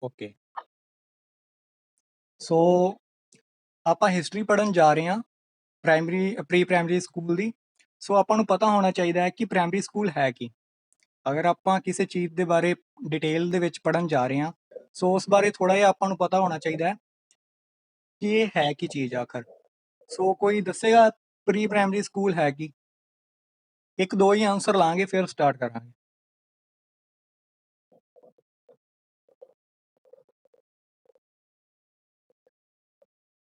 Okay. ਸੋ ਆਪਾਂ history ਪੜ੍ਹਨ ਜਾ ਰਹੇ ਹਾਂ ਪ੍ਰੀ ਪ੍ਰਾਇਮਰੀ ਸਕੂਲ ਦੀ। ਸੋ ਆਪਾਂ ਨੂੰ ਪਤਾ ਹੋਣਾ ਚਾਹੀਦਾ ਹੈ ਕਿ ਪ੍ਰਾਇਮਰੀ ਸਕੂਲ ਹੈ ਕੀ। ਅਗਰ ਆਪਾਂ ਕਿਸੇ ਚੀਜ਼ ਦੇ ਬਾਰੇ ਡਿਟੇਲ ਦੇ ਵਿੱਚ ਪੜ੍ਹਨ ਜਾ ਰਹੇ ਹਾਂ, ਸੋ ਉਸ ਬਾਰੇ ਥੋੜਾ ਜਿਹਾ ਆਪਾਂ ਨੂੰ ਪਤਾ ਹੋਣਾ ਚਾਹੀਦਾ ਹੈ ਕਿ ਇਹ ਹੈ ਕੀ ਚੀਜ਼ ਆਖਰ। ਸੋ ਕੋਈ ਦੱਸੇਗਾ ਪ੍ਰੀ ਪ੍ਰਾਇਮਰੀ ਸਕੂਲ ਹੈ ਕੀ? ਇੱਕ ਦੋ ਹੀ ਆਨਸਰ ਲਾਂਗੇ ਫਿਰ ਸਟਾਰਟ ਕਰਾਂਗੇ।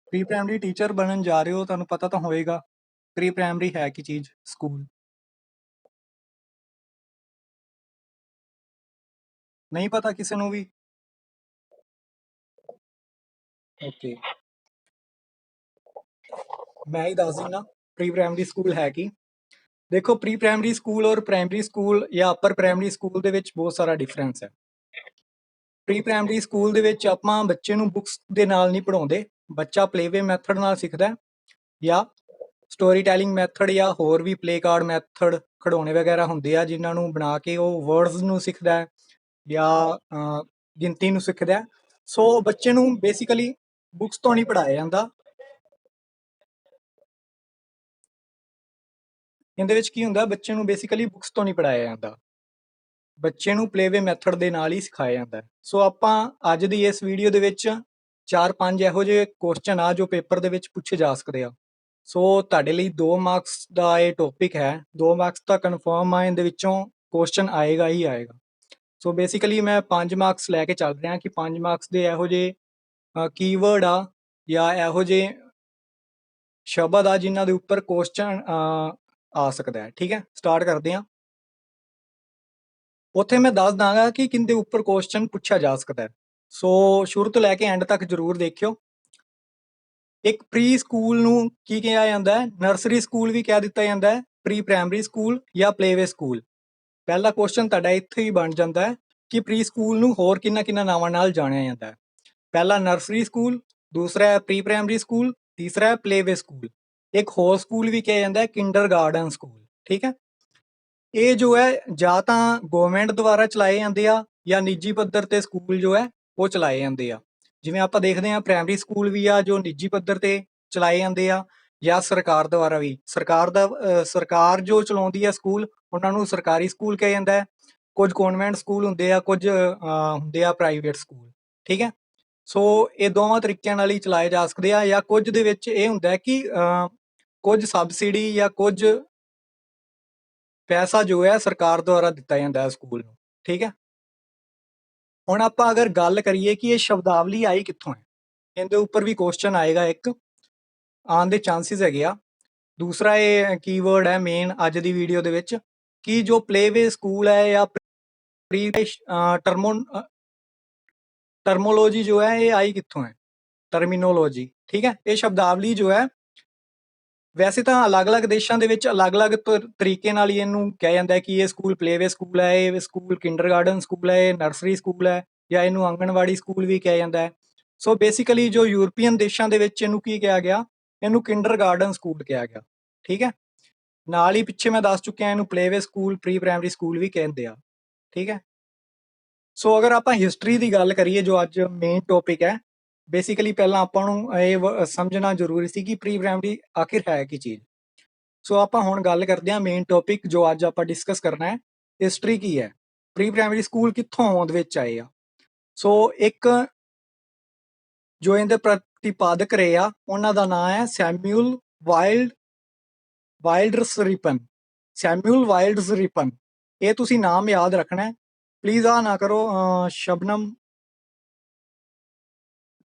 ਪ੍ਰੀ ਪ੍ਰਾਇਮਰੀ ਟੀਚਰ ਬਣਨ ਜਾ ਰਹੇ ਹੋ, ਤੁਹਾਨੂੰ ਪਤਾ ਤਾਂ ਹੋਏਗਾ ਪ੍ਰੀ ਪ੍ਰਾਇਮਰੀ ਹੈ ਕੀ ਚੀਜ਼। ਸਕੂਲ ਨਹੀਂ ਪਤਾ ਕਿਸੇ ਨੂੰ ਵੀ? ਓਕੇ, ਮੈਂ ਹੀ ਦੱਸ ਦਿੰਦਾ ਪ੍ਰੀ ਪ੍ਰਾਇਮਰੀ ਸਕੂਲ ਹੈ ਕੀ। ਦੇਖੋ, ਪ੍ਰੀ ਪ੍ਰਾਇਮਰੀ ਸਕੂਲ ਔਰ ਪ੍ਰਾਇਮਰੀ ਸਕੂਲ ਜਾਂ ਅਪਰ ਪ੍ਰਾਇਮਰੀ ਸਕੂਲ ਦੇ ਵਿੱਚ ਬਹੁਤ ਸਾਰਾ ਡਿਫਰੈਂਸ ਹੈ। ਪ੍ਰੀ ਪ੍ਰਾਇਮਰੀ ਸਕੂਲ ਦੇ ਵਿੱਚ ਆਪਾਂ ਬੱਚੇ ਨੂੰ ਬੁੱਕਸ ਦੇ ਨਾਲ ਨਹੀਂ ਪੜ੍ਹਾਉਂਦੇ, ਬੱਚਾ ਪਲੇਵੇ ਮੈਥਡ ਨਾਲ ਸਿੱਖਦਾ ਹੈ ਜਾਂ ਸਟੋਰੀ ਟੈਲਿੰਗ ਮੈਥਡ ਜਾਂ ਹੋਰ ਵੀ ਪਲੇ ਕਾਰਡ ਮੈਥਡ, ਖਿਡੌਣੇ ਵਗੈਰਾ ਹੁੰਦੇ ਆ ਜਿਨ੍ਹਾਂ ਨੂੰ ਬਣਾ ਕੇ ਉਹ ਵਰਡਸ ਨੂੰ ਸਿੱਖਦਾ ਹੈ ਜਾਂ ਗਿਣਤੀ ਨੂੰ ਸਿੱਖਦਾ ਹੈ। ਸੋ ਬੱਚੇ ਨੂੰ ਬੇਸਿਕਲੀ ਬੁੱਕਸ ਤੋਂ ਨਹੀਂ ਪੜ੍ਹਾਇਆ ਜਾਂਦਾ। ਇਹਦੇ ਵਿੱਚ ਕੀ ਹੁੰਦਾ, ਬੱਚੇ ਨੂੰ ਬੇਸਿਕਲੀ ਬੁੱਕਸ ਤੋਂ ਨਹੀਂ ਪੜ੍ਹਾਇਆ ਜਾਂਦਾ, ਬੱਚੇ ਨੂੰ ਪਲੇਵੇ ਮੈਥਡ ਦੇ ਨਾਲ ਹੀ ਸਿਖਾਇਆ ਜਾਂਦਾ। ਸੋ ਆਪਾਂ ਅੱਜ ਦੀ ਇਸ ਵੀਡੀਓ ਦੇ ਵਿੱਚ 4-5 ਇਹੋ ਜਿਹੇ ਕੁਐਸਚਨ ਆ ਜੋ ਪੇਪਰ ਦੇ ਵਿੱਚ ਪੁੱਛੇ ਜਾ ਸਕਦੇ ਆ। ਸੋ ਤੁਹਾਡੇ ਲਈ 2 ਮਾਰਕਸ ਦਾ ਇਹ ਟੌਪਿਕ ਹੈ, 2 ਮਾਰਕਸ ਤਾਂ ਕਨਫਰਮ ਆ, ਇਹਦੇ ਵਿੱਚੋਂ ਕੁਐਸਚਨ ਆਏਗਾ ਹੀ ਆਏਗਾ। ਸੋ ਬੇਸਿਕਲੀ ਮੈਂ 5 ਮਾਰਕਸ ਲੈ ਕੇ ਚੱਲ ਰਿਹਾ ਕਿ 5 ਮਾਰਕਸ ਦੇ ਇਹੋ ਜਿਹੇ ਕੀਵਰਡ ਆ ਜਾਂ ਇਹੋ ਜਿਹੇ ਸ਼ਬਦ ਆ ਜਿਨ੍ਹਾਂ ਦੇ ਉੱਪਰ ਕੁਐਸਚਨ ਆ ਸਕਦਾ ਹੈ। ਠੀਕ ਹੈ, ਸਟਾਰਟ ਕਰਦੇ ਹਾਂ। ਉੱਥੇ ਮੈਂ ਦੱਸ ਦਾਂਗਾ ਕਿ ਕਿੰਦੇ ਉੱਪਰ ਕੁਐਸਚਨ ਪੁੱਛਿਆ ਜਾ ਸਕਦਾ ਹੈ। ਸੋ ਸ਼ੁਰੂ ਤੋਂ ਲੈ ਕੇ ਐਂਡ ਤੱਕ ਜ਼ਰੂਰ ਦੇਖਿਓ। ਇੱਕ ਪ੍ਰੀ ਸਕੂਲ ਨੂੰ ਕੀ ਕਿਹਾ ਜਾਂਦਾ ਹੈ? ਨਰਸਰੀ ਸਕੂਲ ਵੀ ਕਹਿ ਦਿੱਤਾ ਜਾਂਦਾ ਹੈ, ਪ੍ਰੀ ਪ੍ਰਾਇਮਰੀ ਸਕੂਲ ਜਾਂ ਪਲੇਵੇ ਸਕੂਲ। ਪਹਿਲਾ ਕੁਐਸਚਨ ਤੁਹਾਡਾ ਇੱਥੇ ਹੀ ਬਣ ਜਾਂਦਾ ਹੈ ਕਿ ਪ੍ਰੀ ਸਕੂਲ ਨੂੰ ਹੋਰ ਕਿੰਨਾ ਨਾਵਾਂ ਨਾਲ ਜਾਣਿਆ ਜਾਂਦਾ ਹੈ। ਪਹਿਲਾ ਨਰਸਰੀ ਸਕੂਲ, ਦੂਸਰਾ ਹੈ ਪ੍ਰੀ ਪ੍ਰਾਇਮਰੀ ਸਕੂਲ, ਤੀਸਰਾ ਹੈ ਪਲੇਵੇ ਸਕੂਲ। ਇੱਕ ਹੋਰ ਸਕੂਲ ਵੀ ਕਿਹਾ ਜਾਂਦਾ ਹੈ ਕਿੰਡਰਗਾਰਟਨ ਸਕੂਲ। ਠੀਕ ਹੈ, ਇਹ ਜੋ ਹੈ ਜਾਂ ਤਾਂ ਗਵਰਨਮੈਂਟ ਦੁਆਰਾ ਚਲਾਏ ਜਾਂਦੇ ਆ ਜਾਂ ਨਿੱਜੀ ਪੱਧਰ ਤੇ ਸਕੂਲ ਜੋ ਹੈ ਉਹ ਚਲਾਏ ਜਾਂਦੇ ਆ। ਜਿਵੇਂ ਆਪਾਂ ਦੇਖਦੇ ਹਾਂ ਪ੍ਰਾਇਮਰੀ ਸਕੂਲ ਵੀ ਆ ਜੋ ਨਿੱਜੀ ਪੱਧਰ ਤੇ ਚਲਾਏ ਜਾਂਦੇ ਆ ਜਾਂ ਸਰਕਾਰ ਦੁਆਰਾ ਵੀ। ਸਰਕਾਰ ਜੋ ਚਲਾਉਂਦੀ ਹੈ ਸਕੂਲ, ਉਹਨਾਂ ਨੂੰ ਸਰਕਾਰੀ ਸਕੂਲ ਕਿਹਾ ਜਾਂਦਾ ਹੈ। ਕੁਝ ਕਨਵੈਂਟ ਸਕੂਲ ਹੁੰਦੇ ਆ, ਕੁਝ ਹੁੰਦੇ ਆ ਪ੍ਰਾਈਵੇਟ ਸਕੂਲ। ਠੀਕ ਹੈ, ਸੋ ਇਹ ਦੋਵਾਂ ਤਰੀਕਿਆਂ ਨਾਲ ਹੀ ਚਲਾਏ ਜਾ ਸਕਦੇ ਆ। ਜਾਂ ਕੁਝ ਦੇ ਵਿੱਚ ਇਹ ਹੁੰਦਾ ਕਿ ਕੁਝ ਸਬਸਿਡੀ ਜਾਂ ਕੁਝ ਪੈਸਾ ਜੋ ਹੈ ਸਰਕਾਰ ਦੁਆਰਾ ਦਿੱਤਾ ਜਾਂਦਾ ਹੈ ਸਕੂਲ ਨੂੰ। ਠੀਕ ਹੈ, ਹੁਣ ਆਪਾਂ ਅਗਰ ਗੱਲ ਕਰੀਏ ਕਿ ਇਹ ਸ਼ਬਦਾਵਲੀ ਆਈ ਕਿੱਥੋਂ ਹੈ, ਇਹਦੇ ਉੱਪਰ ਵੀ ਕੁਐਸਚਨ ਆਏਗਾ, ਇੱਕ ਆਉਣ ਦੇ ਚਾਂਸਿਸ ਹੈਗੇ ਆ। ਦੂਸਰਾ ਇਹ ਕੀਵਰਡ ਹੈ ਮੇਨ ਅੱਜ ਦੀ ਵੀਡੀਓ ਦੇ ਵਿੱਚ ਕਿ ਜੋ ਪਲੇਵੇ ਸਕੂਲ ਹੈ ਜਾਂ ਪ੍ਰੀ ਟਰਮੋਲੋਜੀ ਜੋ ਹੈ ਇਹ ਆਈ ਕਿੱਥੋਂ ਹੈ, ਟਰਮੀਨੋਲੋਜੀ। ਠੀਕ ਹੈ, ਇਹ ਸ਼ਬਦਾਵਲੀ ਜੋ ਹੈ ਵੈਸੇ ਤਾਂ ਅਲੱਗ-ਅਲੱਗ ਦੇਸ਼ਾਂ ਦੇ ਵਿੱਚ ਅਲੱਗ-ਅਲੱਗ ਤਰੀਕੇ ਨਾਲ ਹੀ ਇਹਨੂੰ ਕਿਹਾ ਜਾਂਦਾ ਹੈ ਕਿ ਇਹ ਸਕੂਲ ਪਲੇਵੇ ਸਕੂਲ ਹੈ, ਇਹ ਸਕੂਲ ਕਿੰਡਰਗਾਰਟਨ ਸਕੂਲ ਹੈ, ਇਹ ਨਰਸਰੀ ਸਕੂਲ ਹੈ, ਜਾਂ ਇਹਨੂੰ ਆਂਗਣਵਾੜੀ ਸਕੂਲ ਵੀ ਕਿਹਾ ਜਾਂਦਾ ਹੈ। ਸੋ ਬੇਸਿਕਲੀ ਜੋ ਯੂਰਪੀਅਨ ਦੇਸ਼ਾਂ ਦੇ ਵਿੱਚ ਇਹਨੂੰ ਕੀ ਕਿਹਾ ਗਿਆ, ਇਹਨੂੰ ਕਿੰਡਰਗਾਰਟਨ ਸਕੂਲ ਕਿਹਾ ਗਿਆ। ਠੀਕ ਹੈ, ਨਾਲ ਹੀ ਪਿੱਛੇ ਮੈਂ ਦੱਸ ਚੁੱਕਿਆ ਇਹਨੂੰ playway school, pre primary school ਵੀ ਕਹਿੰਦੇ ਆ। ਠੀਕ ਹੈ, ਸੋ ਅਗਰ ਆਪਾਂ ਹਿਸਟਰੀ ਦੀ ਗੱਲ ਕਰੀਏ ਜੋ ਅੱਜ ਮੇਨ ਟੌਪਿਕ ਹੈ, ਬੇਸਿਕਲੀ ਪਹਿਲਾਂ ਆਪਾਂ ਨੂੰ ਇਹ ਸਮਝਣਾ ਜ਼ਰੂਰੀ ਸੀ ਕਿ ਪ੍ਰੀ ਪ੍ਰਾਇਮਰੀ ਆਖਿਰ ਹੈ ਕੀ ਚੀਜ਼। ਸੋ ਆਪਾਂ ਹੁਣ ਗੱਲ ਕਰਦੇ ਹਾਂ ਮੇਨ ਟੌਪਿਕ ਜੋ ਅੱਜ ਆਪਾਂ ਡਿਸਕਸ ਕਰਨਾ ਹੈ, ਹਿਸਟਰੀ ਕੀ ਹੈ, ਪ੍ਰੀ ਪ੍ਰਾਇਮਰੀ ਸਕੂਲ ਕਿੱਥੋਂ ਹੋਂਦ ਵਿੱਚ ਆਏ ਆ। ਸੋ ਇੱਕ ਜੋ ਇਹਦੇ ਪ੍ਰਤਿਪਾਦਕ ਰਹੇ ਆ ਉਹਨਾਂ ਦਾ ਨਾਮ ਹੈ ਸੈਮੂਅਲ ਵਾਈਲਡਰਸ ਰਿਪਨ। ਸੈਮੂਅਲ ਵਾਈਲਡਰਸ ਰਿਪਨ, ਇਹ ਤੁਸੀਂ ਨਾਮ ਯਾਦ ਰੱਖਣਾ ਹੈ। ਪਲੀਜ਼ ਆ ਨਾ ਕਰੋ ਸ਼ਬਨਮ।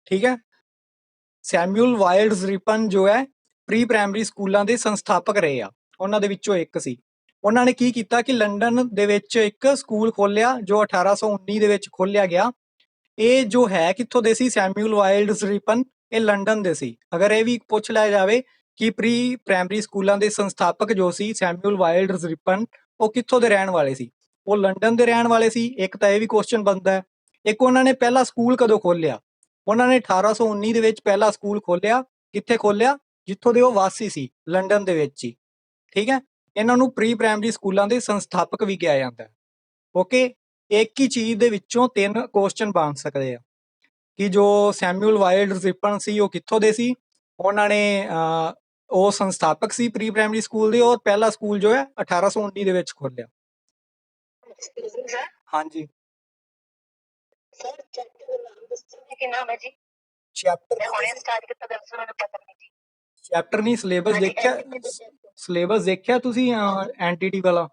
ਠੀਕ ਹੈ, ਸੈਮੂਅਲ ਵਾਈਲਡਰਸ ਰਿਪਨ ਜੋ ਹੈ ਪ੍ਰੀ ਪ੍ਰਾਇਮਰੀ ਸਕੂਲਾਂ ਦੇ ਸੰਸਥਾਪਕ ਰਹੇ ਆ, ਉਹਨਾਂ ਦੇ ਵਿੱਚੋਂ ਇੱਕ ਸੀ। ਉਹਨਾਂ ਨੇ ਕੀ ਕੀਤਾ ਕਿ ਲੰਡਨ ਦੇ ਵਿੱਚ ਇੱਕ ਸਕੂਲ ਖੋਲਿਆ ਜੋ 1819 ਦੇ ਵਿੱਚ ਖੋਲਿਆ ਗਿਆ। ਇਹ ਜੋ ਹੈ ਕਿੱਥੋਂ ਦੇ ਸੀ, ਸੈਮੂਅਲ ਵਾਈਲਡਰਸ ਰਿਪਨ, ਇਹ ਲੰਡਨ ਦੇ ਸੀ। ਅਗਰ ਇਹ ਵੀ ਪੁੱਛ ਲਿਆ ਜਾਵੇ ਕਿ ਪ੍ਰੀ ਪ੍ਰਾਇਮਰੀ ਸਕੂਲਾਂ ਦੇ ਸੰਸਥਾਪਕ ਜੋ ਸੀ ਸੈਮੂਅਲ ਵਾਈਲਡਰਸ ਰਿਪਨ, ਉਹ ਕਿੱਥੋਂ ਦੇ ਰਹਿਣ ਵਾਲੇ ਸੀ, ਉਹ ਲੰਡਨ ਦੇ ਰਹਿਣ ਵਾਲੇ ਸੀ। ਇੱਕ ਤਾਂ ਇਹ ਵੀ ਕੁਐਸਚਨ ਬਣਦਾ ਹੈ। ਇੱਕ ਉਹਨਾਂ ਨੇ ਪਹਿਲਾ ਸਕੂਲ ਕਦੋਂ ਖੋਲਿਆ, ਉਹਨਾਂ ਨੇ 1819 ਦੇ ਵਿੱਚ ਪਹਿਲਾ ਸਕੂਲ ਖੋਲਿਆ। ਕਿੱਥੇ ਖੋਲਿਆ, ਜਿੱਥੋਂ ਦੇ ਉਹ ਵਾਸੀ ਸੀ, ਲੰਡਨ ਦੇ ਵਿੱਚ ਹੀ। ਠੀਕ ਹੈ, ਇਹਨਾਂ ਨੂੰ ਪ੍ਰੀ ਪ੍ਰਾਇਮਰੀ ਸਕੂਲਾਂ ਦੇ ਸੰਸਥਾਪਕ ਵੀ ਕਿਹਾ ਜਾਂਦਾ ਹੈ। ਓਕੇ, ਇੱਕ ਹੀ ਚੀਜ਼ ਦੇ ਵਿੱਚੋਂ 3 ਕੁਐਸਚਨ ਬਣ ਸਕਦੇ ਆ। ਕਿ ਜੋ ਸੈਮੂਅਲ ਵਾਈਲਡ ਰਿਪਨ ਸੀ ਉਹ ਕਿੱਥੋਂ ਦੇ ਸੀ। ਉਹਨਾਂ ਨੇ ਉਹ ਸੰਸਥਾਪਕ ਸੀ ਪ੍ਰੀ ਪ੍ਰਾਇਮਰੀ ਸਕੂਲ ਦੇ, ਔਰ ਪਹਿਲਾ ਸਕੂਲ ਜੋ ਹੈ 1819 ਦੇ ਵਿੱਚ ਖੋਲਿਆ। ਹਾਂਜੀ ਚੈਪਟਰ ਨਹੀਂ, ਸਿਲੇਬਸ ਦੇਖਿਆ, ਸਿਲੇਬਸ ਦੇਖਿਆ ਤੁਸੀਂ ਐਨਟੀਟੀ ਵਾਲਾ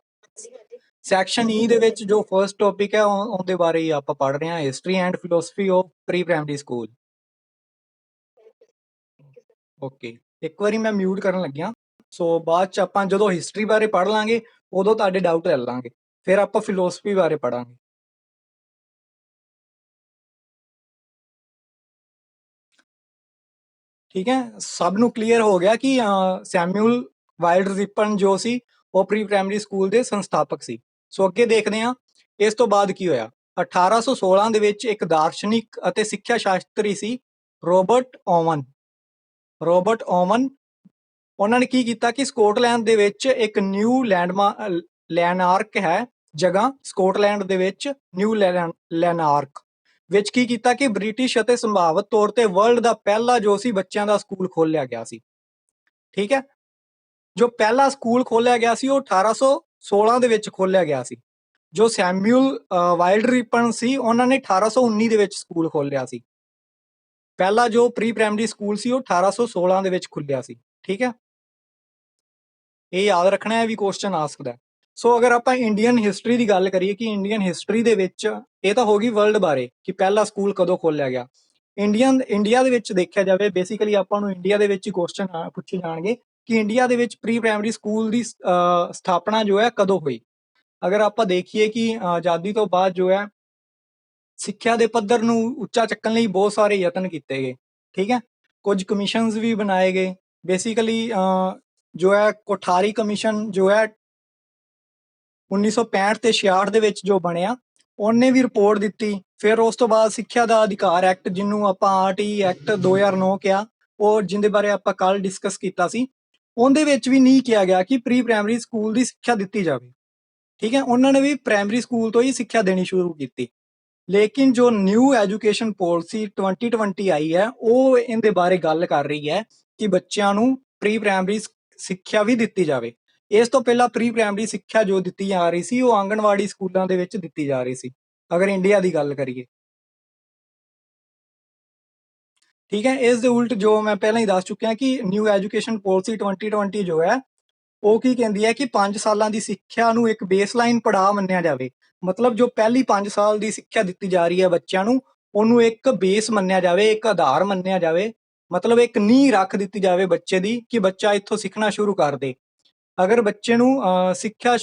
ਸੈਕਸ਼ਨ ਈ ਦੇ ਵਿੱਚ ਜੋ ਫਰਸਟ ਟੌਪਿਕ ਹੈ ਉਹਦੇ ਬਾਰੇ ਹੀ ਆਪਾਂ ਪੜ੍ਹ ਰਹੇ ਹਾਂ, history and philosophy of pre primary school. Okay, ਇੱਕ ਵਾਰੀ ਮੈਂ ਮਿਊਟ ਕਰਨ ਲੱਗਿਆ, ਸੋ ਬਾਅਦ ਚ ਆਪਾਂ ਜਦੋਂ ਹਿਸਟਰੀ ਬਾਰੇ ਪੜ੍ਹ ਲਾਂਗੇ ਉਦੋਂ ਤੁਹਾਡੇ ਡਾਊਟ ਲੈ ਲਾਂਗੇ, ਫਿਰ ਆਪਾਂ ਫਿਲੋਸਫੀ ਬਾਰੇ ਪੜ੍ਹਾਂਗੇ। ਠੀਕ ਹੈ, ਸਭ ਨੂੰ ਕਲੀਅਰ ਹੋ ਗਿਆ ਕਿ ਸੈਮੂਅਲ ਵਾਈਲਡ ਰਿਪਨ ਜੋ ਸੀ ਉਹ ਪ੍ਰੀ ਪ੍ਰਾਇਮਰੀ ਸਕੂਲ ਦੇ ਸੰਸਥਾਪਕ ਸੀ। ਸੋ ਅੱਗੇ ਦੇਖਦੇ ਹਾਂ ਇਸ ਤੋਂ ਬਾਅਦ ਕੀ ਹੋਇਆ। 1816 ਦੇ ਵਿੱਚ ਇੱਕ ਦਾਰਸ਼ਨਿਕ ਅਤੇ ਸਿੱਖਿਆ ਸ਼ਾਸਤਰੀ ਸੀ ਰੋਬਰਟ ਓਵਨ। ਰੋਬਰਟ ਓਵਨ, ਉਹਨਾਂ ਨੇ ਕੀ ਕੀਤਾ ਕਿ ਸਕਾਟਲੈਂਡ ਦੇ ਵਿੱਚ ਇੱਕ ਨਿਊ ਲੈਂਡਮਾਰਕ ਹੈ ਜਗ੍ਹਾ, ਸਕਾਟਲੈਂਡ ਦੇ ਵਿੱਚ ਨਿਊ ਲੈਂਡਮਾਰਕ ਵਿੱਚ ਕੀ ਕੀਤਾ ਕਿ ਬ੍ਰਿਟਿਸ਼ ਅਤੇ ਸੰਭਾਵਤ ਤੌਰ ਤੇ ਵਰਲਡ ਦਾ ਪਹਿਲਾ ਜੋ ਸੀ ਬੱਚਿਆਂ ਦਾ ਸਕੂਲ ਖੋਲਿਆ ਗਿਆ ਸੀ। ਠੀਕ ਹੈ, ਜੋ ਪਹਿਲਾ ਸਕੂਲ ਖੋਲਿਆ ਗਿਆ ਸੀ ਉਹ 1816 ਦੇ ਵਿੱਚ ਖੋਲਿਆ ਗਿਆ ਸੀ। ਜੋ ਸੈਮੂਅਲ ਵਾਈਲਡ ਰਿਪਨ ਸੀ ਉਹਨਾਂ ਨੇ 1819 ਦੇ ਵਿੱਚ ਸਕੂਲ ਖੋਲਿਆ ਸੀ। ਪਹਿਲਾ ਜੋ ਪ੍ਰੀ ਪ੍ਰਾਇਮਰੀ ਸਕੂਲ ਸੀ ਉਹ 1816 ਦੇ ਵਿੱਚ ਖੁੱਲਿਆ ਸੀ। ਠੀਕ ਹੈ, ਇਹ ਯਾਦ ਰੱਖਣਾ ਹੈ ਵੀ ਕੁਐਸਚਨ ਆ ਸਕਦਾ। ਸੋ ਅਗਰ ਆਪਾਂ ਇੰਡੀਅਨ ਹਿਸਟਰੀ ਦੀ ਗੱਲ ਕਰੀਏ ਕਿ ਇੰਡੀਅਨ ਹਿਸਟਰੀ ਦੇ ਵਿੱਚ, ਇਹ ਤਾਂ ਹੋ ਗਈ ਵਰਲਡ ਬਾਰੇ ਕਿ ਪਹਿਲਾ ਸਕੂਲ ਕਦੋਂ ਖੋਲਿਆ ਗਿਆ। ਇੰਡੀਆ ਦੇ ਵਿੱਚ ਦੇਖਿਆ ਜਾਵੇ, ਬੇਸਿਕਲੀ ਆਪਾਂ ਨੂੰ ਇੰਡੀਆ ਦੇ ਵਿੱਚ ਹੀ ਕੁਐਸਚਨ ਪੁੱਛੇ ਜਾਣਗੇ ਕਿ ਇੰਡੀਆ ਦੇ ਵਿੱਚ ਪ੍ਰੀ ਪ੍ਰਾਇਮਰੀ ਸਕੂਲ ਦੀ ਸਥਾਪਨਾ ਜੋ ਹੈ ਕਦੋਂ ਹੋਈ। ਅਗਰ ਆਪਾਂ ਦੇਖੀਏ ਕਿ ਆਜ਼ਾਦੀ ਤੋਂ ਬਾਅਦ ਜੋ ਹੈ ਸਿੱਖਿਆ ਦੇ ਪੱਧਰ ਨੂੰ ਉੱਚਾ ਚੱਕਣ ਲਈ ਬਹੁਤ ਸਾਰੇ ਯਤਨ ਕੀਤੇ ਗਏ। ਠੀਕ ਹੈ, ਕੁਝ ਕਮਿਸ਼ਨਸ ਵੀ ਬਣਾਏ ਗਏ। ਬੇਸਿਕਲੀ ਜੋ ਹੈ ਕੋਠਾਰੀ ਕਮਿਸ਼ਨ ਜੋ ਹੈ 1965 ਤੇ 66 ਦੇ ਵਿੱਚ ਜੋ ਬਣਿਆ, ਉਹਨੇ ਵੀ ਰਿਪੋਰਟ ਦਿੱਤੀ। ਫਿਰ ਉਸ ਤੋਂ ਬਾਅਦ ਸਿੱਖਿਆ ਦਾ ਅਧਿਕਾਰ ਐਕਟ, ਜਿਹਨੂੰ ਆਪਾਂ ਆਰਟੀ ਐਕਟ 2009 ਕਿਹਾ, ਉਹ ਜਿਹਦੇ ਬਾਰੇ ਆਪਾਂ ਕੱਲ ਡਿਸਕਸ ਕੀਤਾ ਸੀ, ਉਹਦੇ ਵਿੱਚ ਵੀ ਨਹੀਂ ਕਿਹਾ ਗਿਆ ਕਿ ਪ੍ਰੀ ਪ੍ਰਾਇਮਰੀ ਸਕੂਲ ਦੀ ਸਿੱਖਿਆ ਦਿੱਤੀ ਜਾਵੇ। ਠੀਕ ਹੈ, ਉਹਨਾਂ ਨੇ ਵੀ ਪ੍ਰਾਇਮਰੀ ਸਕੂਲ ਤੋਂ ਹੀ ਸਿੱਖਿਆ ਦੇਣੀ ਸ਼ੁਰੂ ਕੀਤੀ। ਲੇਕਿਨ ਜੋ ਨਿਊ ਐਜੂਕੇਸ਼ਨ ਪਾਲਿਸੀ 2020 ਆਈ ਹੈ ਉਹ ਇਹਦੇ ਬਾਰੇ ਗੱਲ ਕਰ ਰਹੀ ਹੈ ਕਿ ਬੱਚਿਆਂ ਨੂੰ ਪ੍ਰੀ ਪ੍ਰਾਇਮਰੀ ਸਿੱਖਿਆ ਵੀ ਦਿੱਤੀ ਜਾਵੇ। ਇਸ ਤੋਂ ਪਹਿਲਾਂ ਪ੍ਰੀ ਪ੍ਰਾਇਮਰੀ ਸਿੱਖਿਆ ਜੋ ਦਿੱਤੀ ਜਾ ਰਹੀ ਸੀ ਉਹ ਆਂਗਣਵਾੜੀ ਸਕੂਲਾਂ ਦੇ ਵਿੱਚ ਦਿੱਤੀ ਜਾ ਰਹੀ ਸੀ, ਅਗਰ ਇੰਡੀਆ ਦੀ ਗੱਲ ਕਰੀਏ। ਠੀਕ ਹੈ, ਇਸ ਦੇ ਉਲਟ ਜੋ ਮੈਂ ਪਹਿਲਾਂ ਹੀ ਦੱਸ ਚੁੱਕਿਆ ਕਿ ਨਿਊ ਐਜੂਕੇਸ਼ਨ ਪਾਲਿਸੀ 2020 ਜੋ ਹੈ ਉਹ ਕੀ ਕਹਿੰਦੀ ਹੈ ਕਿ 5 ਸਾਲਾਂ ਦੀ ਸਿੱਖਿਆ ਨੂੰ ਇੱਕ ਬੇਸਲਾਈਨ ਪੜਾਅ ਮੰਨਿਆ ਜਾਵੇ। ਮਤਲਬ ਜੋ ਪਹਿਲੀ 5 ਸਾਲ ਦੀ ਸਿੱਖਿਆ ਦਿੱਤੀ ਜਾ ਰਹੀ ਹੈ ਬੱਚਿਆਂ ਨੂੰ, ਉਹਨੂੰ ਇੱਕ ਬੇਸ ਮੰਨਿਆ ਜਾਵੇ, ਇੱਕ ਆਧਾਰ ਮੰਨਿਆ ਜਾਵੇ। ਮਤਲਬ ਇੱਕ ਨੀਂਹ ਰੱਖ ਦਿੱਤੀ ਜਾਵੇ ਬੱਚੇ ਦੀ ਕਿ ਬੱਚਾ ਇੱਥੋਂ ਸਿੱਖਣਾ ਸ਼ੁਰੂ ਕਰ ਦੇ। ਅਗਰ ਬੱਚੇ ਨੂੰ ਸਿੱਖਿਆ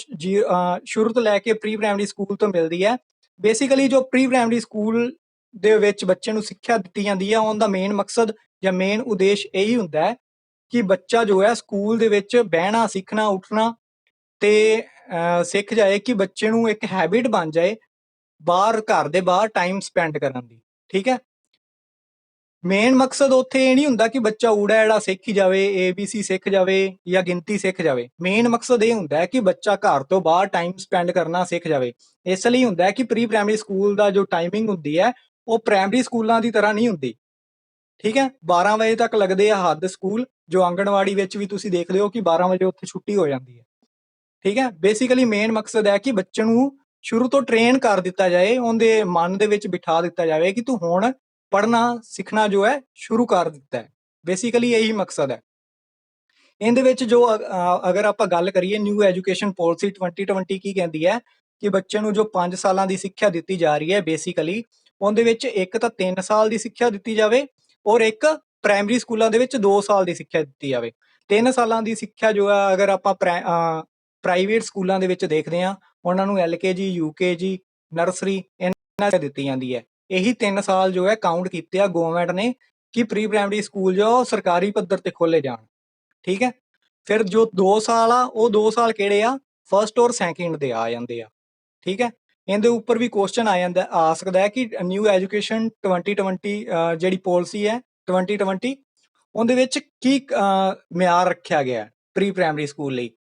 ਸ਼ੁਰੂ ਤੋਂ ਲੈ ਕੇ ਪ੍ਰੀ ਪ੍ਰਾਇਮਰੀ ਸਕੂਲ ਤੋਂ ਮਿਲਦੀ ਹੈ, ਬੇਸਿਕਲੀ ਜੋ ਪ੍ਰੀ ਪ੍ਰਾਇਮਰੀ ਸਕੂਲ ਦੇ ਵਿੱਚ ਬੱਚੇ ਨੂੰ ਸਿੱਖਿਆ ਦਿੱਤੀ ਜਾਂਦੀ ਹੈ, ਉਹਦਾ ਮੇਨ ਮਕਸਦ ਜਾਂ ਮੇਨ ਉਦੇਸ਼ ਇਹੀ ਹੁੰਦਾ ਹੈ ਕਿ ਬੱਚਾ ਜੋ ਹੈ ਸਕੂਲ ਦੇ ਵਿੱਚ ਬਹਿਣਾ, ਸਿੱਖਣਾ, ਉੱਠਣਾ ਤੇ ਸਿੱਖ ਜਾਏ, ਕਿ ਬੱਚੇ ਨੂੰ ਇੱਕ ਹੈਬਿਟ ਬਣ ਜਾਏ ਬਾਹਰ, ਘਰ ਦੇ ਬਾਹਰ ਟਾਈਮ ਸਪੈਂਡ ਕਰਨ ਦੀ। ਠੀਕ ਹੈ, ਮੇਨ ਮਕਸਦ ਉੱਥੇ ਇਹ ਨਹੀਂ ਹੁੰਦਾ ਕਿ ਬੱਚਾ ਊੜਾ ਐੜਾ ਸਿੱਖ ਹੀ ਜਾਵੇ, ABC ਸਿੱਖ ਜਾਵੇ ਜਾਂ ਗਿਣਤੀ ਸਿੱਖ ਜਾਵੇ। ਮੇਨ ਮਕਸਦ ਇਹ ਹੁੰਦਾ ਹੈ ਕਿ ਬੱਚਾ ਘਰ ਤੋਂ ਬਾਹਰ ਟਾਈਮ ਸਪੈਂਡ ਕਰਨਾ ਸਿੱਖ ਜਾਵੇ। ਇਸ ਲਈ ਹੁੰਦਾ ਹੈ ਕਿ ਪ੍ਰੀ ਪ੍ਰਾਇਮਰੀ ਸਕੂਲ ਦਾ ਜੋ ਟਾਈਮਿੰਗ ਹੁੰਦੀ ਹੈ ਉਹ ਪ੍ਰਾਇਮਰੀ ਸਕੂਲਾਂ ਦੀ ਤਰ੍ਹਾਂ ਨਹੀਂ ਹੁੰਦੀ। ਠੀਕ ਹੈ, 12 ਵਜੇ ਤੱਕ ਲੱਗਦੇ ਆ ਹੱਦ ਸਕੂਲ, ਜੋ ਆਂਗਣਵਾੜੀ ਵਿੱਚ ਵੀ ਤੁਸੀਂ ਦੇਖਦੇ ਹੋ ਕਿ 12 ਵਜੇ ਉੱਥੇ ਛੁੱਟੀ ਹੋ ਜਾਂਦੀ ਹੈ। ਠੀਕ ਹੈ, ਬੇਸਿਕਲੀ ਮੇਨ ਮਕਸਦ ਹੈ ਕਿ ਬੱਚੇ ਨੂੰ ਸ਼ੁਰੂ ਤੋਂ ਟ੍ਰੇਨ ਕਰ ਦਿੱਤਾ ਜਾਏ, ਉਹਦੇ ਮਨ ਦੇ ਵਿੱਚ ਬਿਠਾ ਦਿੱਤਾ ਜਾਵੇ ਕਿ ਤੂੰ ਹੁਣ ਪੜ੍ਹਨਾ ਸਿੱਖਣਾ ਜੋ ਹੈ ਸ਼ੁਰੂ ਕਰ ਦਿੱਤਾ ਹੈ। ਬੇਸਿਕਲੀ ਇਹੀ ਮਕਸਦ ਹੈ। ਇਹਦੇ ਵਿੱਚ ਜੋ ਅਗਰ ਆਪਾਂ ਗੱਲ ਕਰੀਏ ਨਿਊ ਐਜੂਕੇਸ਼ਨ ਪਾਲਿਸੀ 2020 ਕੀ ਕਹਿੰਦੀ ਹੈ ਕਿ ਬੱਚੇ ਨੂੰ ਜੋ 5 ਸਾਲਾਂ ਦੀ ਸਿੱਖਿਆ ਦਿੱਤੀ ਜਾ ਰਹੀ ਹੈ, ਬੇਸਿਕਲੀ ਉਹਦੇ ਵਿੱਚ ਇੱਕ ਤਾਂ 3 ਸਾਲ ਦੀ ਸਿੱਖਿਆ ਦਿੱਤੀ ਜਾਵੇ ਔਰ ਇੱਕ ਪ੍ਰਾਇਮਰੀ ਸਕੂਲਾਂ ਦੇ ਵਿੱਚ 2 ਸਾਲ ਦੀ ਸਿੱਖਿਆ ਦਿੱਤੀ ਜਾਵੇ। 3 ਸਾਲਾਂ ਦੀ ਸਿੱਖਿਆ ਜੋ ਹੈ ਅਗਰ ਆਪਾਂ ਪ੍ਰਾਈਵੇਟ ਸਕੂਲਾਂ ਦੇ ਵਿੱਚ ਦੇਖਦੇ ਹਾਂ, ਉਹਨਾਂ ਨੂੰ LKG, UKG, ਨਰਸਰੀ ਇਹਨਾਂ ਦੀ ਦਿੱਤੀ ਜਾਂਦੀ ਹੈ। ਇਹੀ 3 ਸਾਲ ਜੋ ਹੈ ਕਾਊਂਟ ਕੀਤੇ ਆ ਗਵਰਨਮੈਂਟ ਨੇ ਕਿ ਪ੍ਰੀ ਪ੍ਰਾਇਮਰੀ ਸਕੂਲ ਜੋ ਸਰਕਾਰੀ ਪੱਧਰ ਤੇ ਖੋਲੇ ਜਾਣ। ਠੀਕ ਹੈ, ਫਿਰ ਜੋ 2 ਸਾਲ ਆ ਉਹ 2 ਸਾਲ ਕਿਹੜੇ ਆ, ਫਸਟ ਔਰ ਸੈਕਿੰਡ ਦੇ ਆ ਜਾਂਦੇ ਆ। ਠੀਕ ਹੈ, ਇਹਦੇ ਉੱਪਰ ਵੀ ਕੁਐਸਚਨ ਆ ਸਕਦਾ ਹੈ ਕਿ ਨਿਊ ਐਜੂਕੇਸ਼ਨ 2020 ਜਿਹੜੀ ਪਾਲਿਸੀ ਹੈ 2020 ਉਹਦੇ ਵਿੱਚ ਕੀ ਮਿਆਰ ਰੱਖਿਆ ਗਿਆ ਪ੍ਰੀ ਪ੍ਰਾਇਮਰੀ ਸਕੂਲ ਲਈ।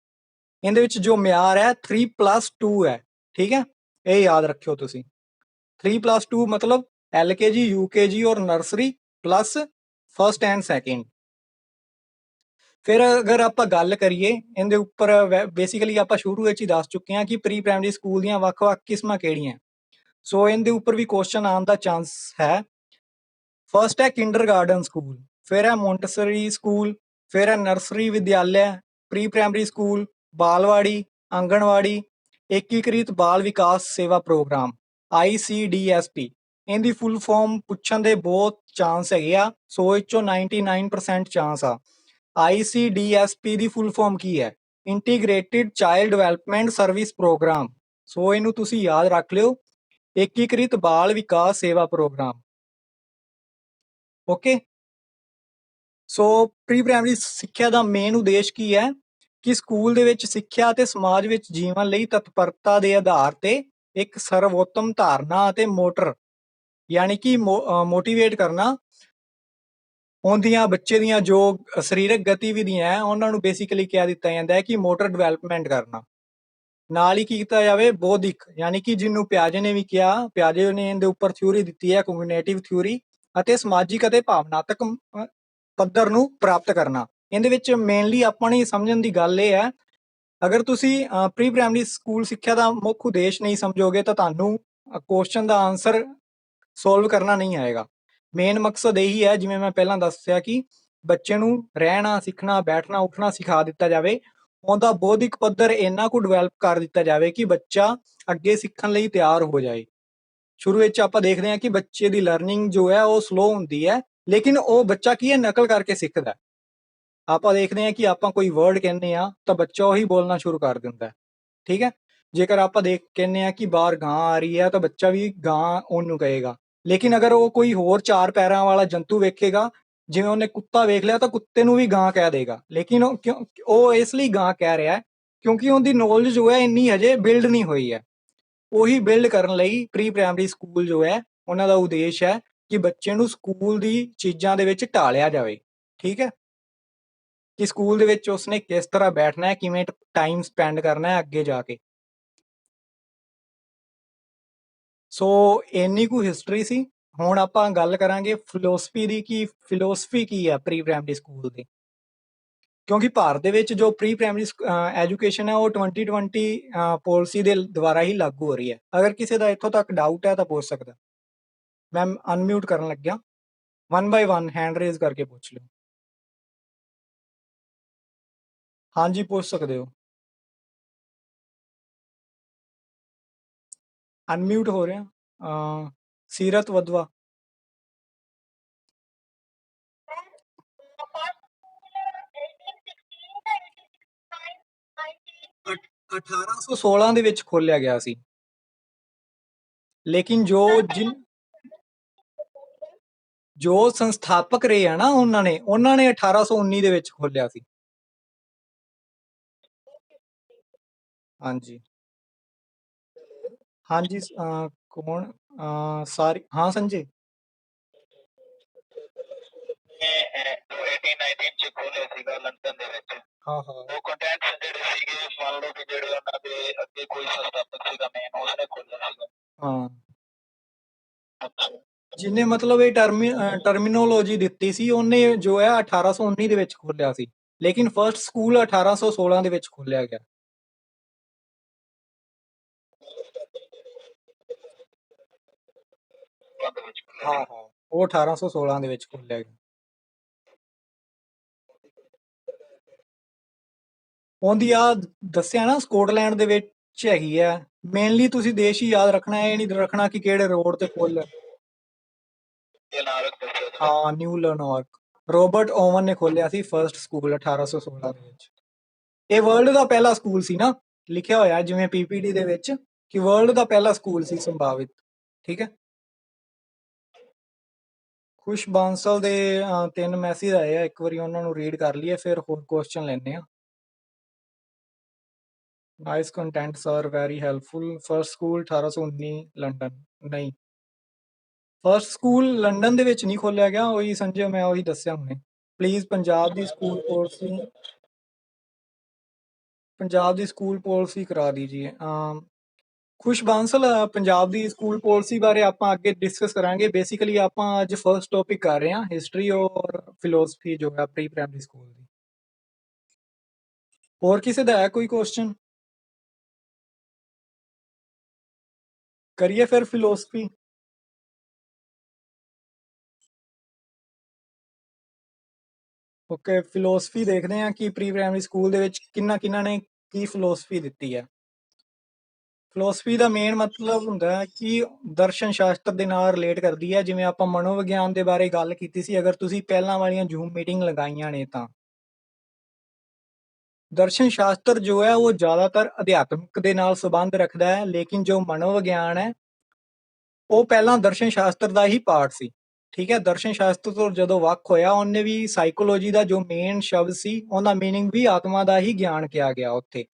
ਇਹਦੇ ਵਿੱਚ ਜੋ ਮਿਆਰ ਹੈ 3+2 ਹੈ। ਠੀਕ ਹੈ, ਇਹ ਯਾਦ ਰੱਖਿਓ ਤੁਸੀਂ। 3+2 ਮਤਲਬ LKG UKG ਔਰ nursery plus first and second. ਫਿਰ ਅਗਰ ਆਪਾਂ ਗੱਲ ਕਰੀਏ ਇਹਦੇ ਉੱਪਰ, ਬੇਸਿਕਲੀ ਆਪਾਂ ਸ਼ੁਰੂ ਵਿੱਚ ਹੀ ਦੱਸ ਚੁੱਕੇ ਹਾਂ ਕਿ ਪ੍ਰੀ ਪ੍ਰਾਇਮਰੀ ਸਕੂਲ ਦੀਆਂ ਵੱਖ-ਵੱਖ ਕਿਸਮਾਂ ਕਿਹੜੀਆਂ। ਸੋ ਇਹਦੇ ਉੱਪਰ ਵੀ ਕੁਐਸਚਨ ਆਉਣ ਦਾ ਚਾਂਸ ਹੈ। ਫਸਟ ਹੈ ਕਿੰਡਰਗਾਰਡਨ ਸਕੂਲ, ਫਿਰ ਹੈ ਮੌਂਟਸਰੀ ਸਕੂਲ, ਫਿਰ ਹੈ ਨਰਸਰੀ ਵਿਦਿਆਲਿਆ, ਪ੍ਰੀ ਪ੍ਰਾਇਮਰੀ ਸਕੂਲ, ਬਾਲਵਾੜੀ, ਆਂਗਣਵਾੜੀ, ਏਕੀਕ੍ਰਿਤ ਬਾਲ ਵਿਕਾਸ ਸੇਵਾ ਪ੍ਰੋਗਰਾਮ ICDSP। ਇਹਦੀ ਫੁੱਲ ਫਾਰਮ ਪੁੱਛਣ ਦੇ ਬਹੁਤ ਚਾਂਸ ਹੈਗੇ ਆ, 100 ਵਿੱਚੋਂ 99% ਚਾਂਸ ਆ। ICDSP ਦੀ ਫੁੱਲ ਫਾਰਮ ਕੀ ਹੈ? Integrated child development service programme. So ਇਹਨੂੰ ਤੁਸੀਂ ਯਾਦ ਰੱਖ ਲਿਓ, ਏਕੀਕ੍ਰਿਤ ਬਾਲ ਵਿਕਾਸ ਸੇਵਾ programme. Okay. So pre primary ਸਿੱਖਿਆ ਦਾ ਮੇਨ ਉਦੇਸ਼ ਕੀ ਹੈ ਕਿ ਸਕੂਲ ਦੇ ਵਿੱਚ ਸਿੱਖਿਆ ਅਤੇ ਸਮਾਜ ਵਿੱਚ ਜੀਵਨ ਲਈ ਤਤਪਰਤਾ ਦੇ ਆਧਾਰ ਤੇ ਇੱਕ ਸਰਵੋਤਮ ਧਾਰਨਾ ਅਤੇ ਮੋਟਰ, ਯਾਨੀ ਕਿ ਮੋਟੀਵੇਟ ਕਰਨਾ, ਉਹਦੀਆਂ ਬੱਚੇ ਦੀਆਂ ਜੋ ਸਰੀਰਕ ਗਤੀਵਿਧੀਆਂ ਹੈ ਉਹਨਾਂ ਨੂੰ ਬੇਸਿਕਲੀ ਕਿਹਾ ਦਿੱਤਾ ਜਾਂਦਾ ਹੈ ਕਿ ਮੋਟਰ ਡਿਵੈਲਪਮੈਂਟ ਕਰਨਾ। ਨਾਲ ਹੀ ਕੀ ਕੀਤਾ ਜਾਵੇ, ਬੌਧਿਕ, ਯਾਨੀ ਕਿ ਜਿਹਨੂੰ ਪਿਆਜੇ ਨੇ ਵੀ ਕਿਹਾ, ਪਿਆਜੇ ਨੇ ਇਹਦੇ ਉੱਪਰ ਥਿਊਰੀ ਦਿੱਤੀ ਹੈ ਕੋਗਨੀਟਿਵ ਥਿਊਰੀ, ਅਤੇ ਸਮਾਜਿਕ ਅਤੇ ਭਾਵਨਾਤਮਕ ਪੱਧਰ ਨੂੰ ਪ੍ਰਾਪਤ ਕਰਨਾ। ਇਹਦੇ ਵਿੱਚ ਮੇਨਲੀ ਆਪਾਂ ਨੂੰ ਸਮਝਣ ਦੀ ਗੱਲ ਇਹ ਹੈ, ਅਗਰ ਤੁਸੀਂ ਪ੍ਰੀ ਪ੍ਰਾਇਮਰੀ ਸਕੂਲ ਸਿੱਖਿਆ ਦਾ ਮੁੱਖ ਉਦੇਸ਼ ਨਹੀਂ ਸਮਝੋਗੇ ਤਾਂ ਤੁਹਾਨੂੰ ਕੁਐਸਚਨ ਦਾ ਆਨਸਰ ਸੋਲਵ ਕਰਨਾ ਨਹੀਂ ਆਏਗਾ। ਮੇਨ ਮਕਸਦ ਇਹੀ ਹੈ, ਜਿਵੇਂ ਮੈਂ ਪਹਿਲਾਂ ਦੱਸਿਆ, ਕਿ ਬੱਚੇ ਨੂੰ ਰਹਿਣਾ, ਸਿੱਖਣਾ, ਬੈਠਣਾ, ਉੱਠਣਾ ਸਿਖਾ ਦਿੱਤਾ ਜਾਵੇ, ਉਹਦਾ ਬੌਧਿਕ ਪੱਧਰ ਇੰਨਾ ਕੁ ਡਿਵੈਲਪ ਕਰ ਦਿੱਤਾ ਜਾਵੇ ਕਿ ਬੱਚਾ ਅੱਗੇ ਸਿੱਖਣ ਲਈ ਤਿਆਰ ਹੋ ਜਾਏ। ਸ਼ੁਰੂ ਵਿੱਚ ਆਪਾਂ ਦੇਖਦੇ ਹਾਂ ਕਿ ਬੱਚੇ ਦੀ ਲਰਨਿੰਗ ਜੋ ਹੈ ਉਹ ਸਲੋ ਹੁੰਦੀ ਹੈ, ਲੇਕਿਨ ਉਹ ਬੱਚਾ ਕੀ ਹੈ, ਨਕਲ ਕਰਕੇ ਸਿੱਖਦਾ। ਆਪਾਂ ਦੇਖਦੇ ਹਾਂ ਕਿ ਆਪਾਂ ਕੋਈ ਵਰਡ ਕਹਿੰਦੇ ਆ ਤਾਂ ਬੱਚਾ ਉਹੀ ਬੋਲਣਾ ਸ਼ੁਰੂ ਕਰ ਦਿੰਦਾ, ਠੀਕ ਹੈ। ਜੇਕਰ ਆਪਾਂ ਕਹਿੰਦੇ ਆ ਕਿ ਬਾਹਰ ਗਾਂ ਆ ਰਹੀ ਹੈ ਤਾਂ ਬੱਚਾ ਵੀ ਗਾਂ ਉਹਨੂੰ ਕਹੇਗਾ। ਲੇਕਿਨ ਅਗਰ ਉਹ ਕੋਈ ਹੋਰ 4 ਪੈਰਾਂ ਵਾਲਾ ਜੰਤੂ ਵੇਖੇਗਾ, ਜਿਵੇਂ ਉਹਨੇ ਕੁੱਤਾ ਵੇਖ ਲਿਆ ਤਾਂ ਕੁੱਤੇ ਨੂੰ ਵੀ ਗਾਂ ਕਹਿ ਦੇਗਾ। ਲੇਕਿਨ ਉਹ ਇਸ ਲਈ ਗਾਂ ਕਹਿ ਰਿਹਾ ਕਿਉਂਕਿ ਉਹਦੀ ਨੌਲੇਜ ਜੋ ਹੈ ਇੰਨੀ ਹਜੇ ਬਿਲਡ ਨਹੀਂ ਹੋਈ ਹੈ। ਉਹੀ ਬਿਲਡ ਕਰਨ ਲਈ ਪ੍ਰੀ ਪ੍ਰਾਇਮਰੀ ਸਕੂਲ ਜੋ ਹੈ ਉਹਨਾਂ ਦਾ ਉਦੇਸ਼ ਹੈ ਕਿ ਬੱਚੇ ਨੂੰ ਸਕੂਲ ਦੀ ਚੀਜ਼ਾਂ ਦੇ ਵਿੱਚ ਢਾਲਿਆ ਜਾਵੇ, ਠੀਕ ਹੈ, ਕਿ ਸਕੂਲ ਦੇ ਵਿੱਚ ਉਸਨੇ ਕਿਸ ਤਰ੍ਹਾਂ ਬੈਠਣਾ ਹੈ, ਕਿਵੇਂ ਟਾਈਮ ਸਪੈਂਡ ਕਰਨਾ ਹੈ ਅੱਗੇ ਜਾ ਕੇ। ਸੋ ਇੰਨੀ ਕੁ ਹਿਸਟਰੀ ਸੀ। ਹੁਣ ਆਪਾਂ ਗੱਲ ਕਰਾਂਗੇ ਫਿਲੋਸਫੀ ਦੀ, ਕਿ ਫਿਲੋਸਫੀ ਕੀ ਹੈ ਪ੍ਰੀ ਪ੍ਰਾਇਮਰੀ ਸਕੂਲ ਦੀ। ਕਿਉਂਕਿ ਭਾਰਤ ਦੇ ਵਿੱਚ ਜੋ ਪ੍ਰੀ ਪ੍ਰਾਇਮਰੀ ਐਜੂਕੇਸ਼ਨ ਹੈ ਉਹ 2020 ਪਾਲਿਸੀ ਦੇ ਦੁਆਰਾ ਹੀ ਲਾਗੂ ਹੋ ਰਹੀ ਹੈ। ਅਗਰ ਕਿਸੇ ਦਾ ਇੱਥੋਂ ਤੱਕ ਡਾਊਟ ਹੈ ਤਾਂ ਪੁੱਛ ਸਕਦਾ। ਮੈਂ ਅਨਮਿਊਟ ਕਰਨ ਲੱਗਿਆ, 1 ਬਾਈ 1 ਹੈਂਡ ਰੇਜ਼ ਕਰਕੇ ਪੁੱਛ ਲਿਓ। ਹਾਂਜੀ, ਪੁੱਛ ਸਕਦੇ ਹੋ। ਅਨਮਿਊਟ ਹੋ ਰਿਹਾ। ਸੀਰਤ ਵਦਵਾ। 1816 ਦੇ ਵਿੱਚ ਖੋਲਿਆ ਗਿਆ ਸੀ, ਲੇਕਿਨ ਜੋ ਸੰਸਥਾਪਕ ਰਹੇ ਆ ਨਾ, ਉਹਨਾਂ ਨੇ 1819 ਦੇ ਵਿੱਚ ਖੋਲਿਆ ਸੀ। ਹਾਂਜੀ ਹਾਂਜੀ। ਕੌਣ? ਸਾਰੀ, ਹਾਂ ਸੰਜੇ। 1819 ਚ ਖੋਲਿਆ ਸੀਗਾ ਲੰਡਨ ਦੇ ਵਿੱਚ। ਹਾਂ ਹਾਂ। ਉਹ ਕੰਟੈਂਟਸ ਜਿਹੜੇ ਸੀਗੇ, ਮੰਨ ਲਓ ਕਿ ਜਿਹੜੇ ਉਹਨਾਂ ਦੇ ਅੱਗੇ ਕੋਈ ਸੰਸਥਾਪਕ ਸੀਗਾ ਮੇਨ, ਉਸਨੇ ਖੋਲਿਆ ਸੀਗਾ। ਹਾਂ, ਜਿਹਨੇ ਮਤਲਬ ਇਹ ਟਰਮੀਨੋਲੋਜੀ ਦਿੱਤੀ ਸੀ, ਉਹਨੇ ਜੋ ਹੈ 1819 ਦੇ ਵਿੱਚ ਖੋਲਿਆ ਸੀ, ਲੇਕਿਨ ਫਰਸਟ ਸਕੂਲ 1816 ਦੇ ਵਿੱਚ ਖੋਲਿਆ ਗਿਆ। ਹਾਂ ਹਾਂ, ਉਹ 1816 ਦੇ ਵਿੱਚ ਖੋਲਿਆ ਗਿਆ। ਉਹਦੀ ਆ ਦੱਸਿਆ ਨਾ, ਸਕਾਟਲੈਂਡ ਦੇ ਵਿੱਚ ਹੈਗੀ ਆ। ਮੇਨਲੀ ਤੁਸੀਂ ਦੇਸ਼ ਹੀ ਯਾਦ ਰੱਖਣਾ, ਇਹ ਨਹੀਂ ਰੱਖਣਾ ਕਿ ਕਿਹੜੇ ਰੋਡ ਤੇ ਖੋਲਿਆ। ਹਾਂ, ਨਿਊ ਲਰਨੌਰਕ। ਰੋਬਰਟ ਓਵਨ ਨੇ ਖੋਲਿਆ ਸੀ ਫਰਸਟ ਸਕੂਲ 1816 ਦੇ ਵਿੱਚ। ਇਹ ਵਰਲਡ ਦਾ ਪਹਿਲਾ ਸਕੂਲ ਸੀ ਨਾ, ਲਿਖਿਆ ਹੋਇਆ ਜਿਵੇਂ ਪੀਪੀਟੀ ਦੇ ਵਿੱਚ, ਕਿ ਵਰਲਡ ਦਾ ਪਹਿਲਾ ਸਕੂਲ ਸੀ ਸੰਭਾਵਿਤ, ਠੀਕ ਹੈ। ਖੁਸ਼ ਬਾਂਸਲ ਦੇ 3 ਮੈਸੇਜ ਆਏ ਆ, ਇੱਕ ਵਾਰੀ ਉਹਨਾਂ ਨੂੰ ਰੀਡ ਕਰ ਲਈਏ, ਫਿਰ ਹੋਰ ਕੁਐਸਚਨ ਲੈਣੇ ਆ। Nice content sir, very helpful. First school 1819 London. ਨਹੀਂ, ਫਰਸਟ ਸਕੂਲ ਲੰਡਨ ਦੇ ਵਿੱਚ ਨਹੀਂ ਖੋਲਿਆ ਗਿਆ, ਉਹੀ ਸੰਜੇ ਮੈਂ ਉਹੀ ਦੱਸਿਆ ਹੁਣੇ। Please Punjab the school policy करा दीजिए। ਖੁਸ਼ ਬਾਂਸਲ, ਪੰਜਾਬ ਦੀ ਸਕੂਲ ਪਾਲਿਸੀ ਬਾਰੇ ਆਪਾਂ ਅੱਗੇ ਡਿਸਕਸ ਕਰਾਂਗੇ। ਬੇਸਿਕਲੀ ਆਪਾਂ ਅੱਜ ਫਰਸਟ ਟੌਪਿਕ ਕਰ ਰਹੇ ਹਾਂ, ਹਿਸਟਰੀ ਔਰ ਫਿਲੋਸਫੀ ਜੋ ਹੈ ਪ੍ਰੀ ਪ੍ਰਾਇਮਰੀ ਸਕੂਲ ਦੀ। ਹੋਰ ਕਿਸੇ ਦਾ ਹੈ ਕੋਈ ਕੁਐਸਚਨ? ਕਰੀਏ ਫਿਰ ਫਿਲੋਸਫੀ। ਓਕੇ, ਫਿਲੋਸਫੀ ਦੇਖਦੇ ਹਾਂ ਕਿ ਪ੍ਰੀ ਪ੍ਰਾਇਮਰੀ ਸਕੂਲ ਦੇ ਵਿੱਚ ਕਿੰਨਾ ਕਿੰਨਾ ਨੇ ਕੀ ਫਿਲੋਸਫੀ ਦਿੱਤੀ ਹੈ। ਫਿਲੋਸਫੀ ਦਾ ਮੇਨ ਮਤਲਬ ਹੁੰਦਾ ਹੈ ਕਿ ਦਰਸ਼ਨ ਸ਼ਾਸਤਰ ਦੇ ਨਾਲ ਰਿਲੇਟ ਕਰਦੀ ਹੈ। ਜਿਵੇਂ ਆਪਾਂ ਮਨੋਵਿਗਿਆਨ ਦੇ ਬਾਰੇ ਗੱਲ ਕੀਤੀ ਸੀ, ਅਗਰ ਤੁਸੀਂ ਪਹਿਲਾਂ ਵਾਲੀਆਂ ਜ਼ੂਮ ਮੀਟਿੰਗ ਲਗਾਈਆਂ ਨੇ ਤਾਂ ਦਰਸ਼ਨ ਸ਼ਾਸਤਰ ਜੋ ਹੈ ਉਹ ਜ਼ਿਆਦਾਤਰ ਅਧਿਆਤਮਿਕ ਦੇ ਨਾਲ ਸੰਬੰਧ ਰੱਖਦਾ ਹੈ, ਲੇਕਿਨ ਜੋ ਮਨੋਵਿਗਿਆਨ ਹੈ ਉਹ ਪਹਿਲਾਂ ਦਰਸ਼ਨ ਸ਼ਾਸਤਰ ਦਾ ਹੀ ਪਾਰਟ ਸੀ। ਠੀਕ ਹੈ, ਦਰਸ਼ਨ ਸ਼ਾਸਤਰ ਤੋਂ ਜਦੋਂ ਵੱਖ ਹੋਇਆ, ਉਹਨੇ ਵੀ ਸਾਈਕੋਲੋਜੀ ਦਾ ਜੋ ਮੇਨ ਸ਼ਬਦ ਸੀ ਉਹਦਾ ਮੀਨਿੰਗ ਵੀ ਆਤਮਾ ਦਾ ਹੀ ਗਿਆਨ ਕਿਹਾ ਗਿਆ ਉੱਥੇ।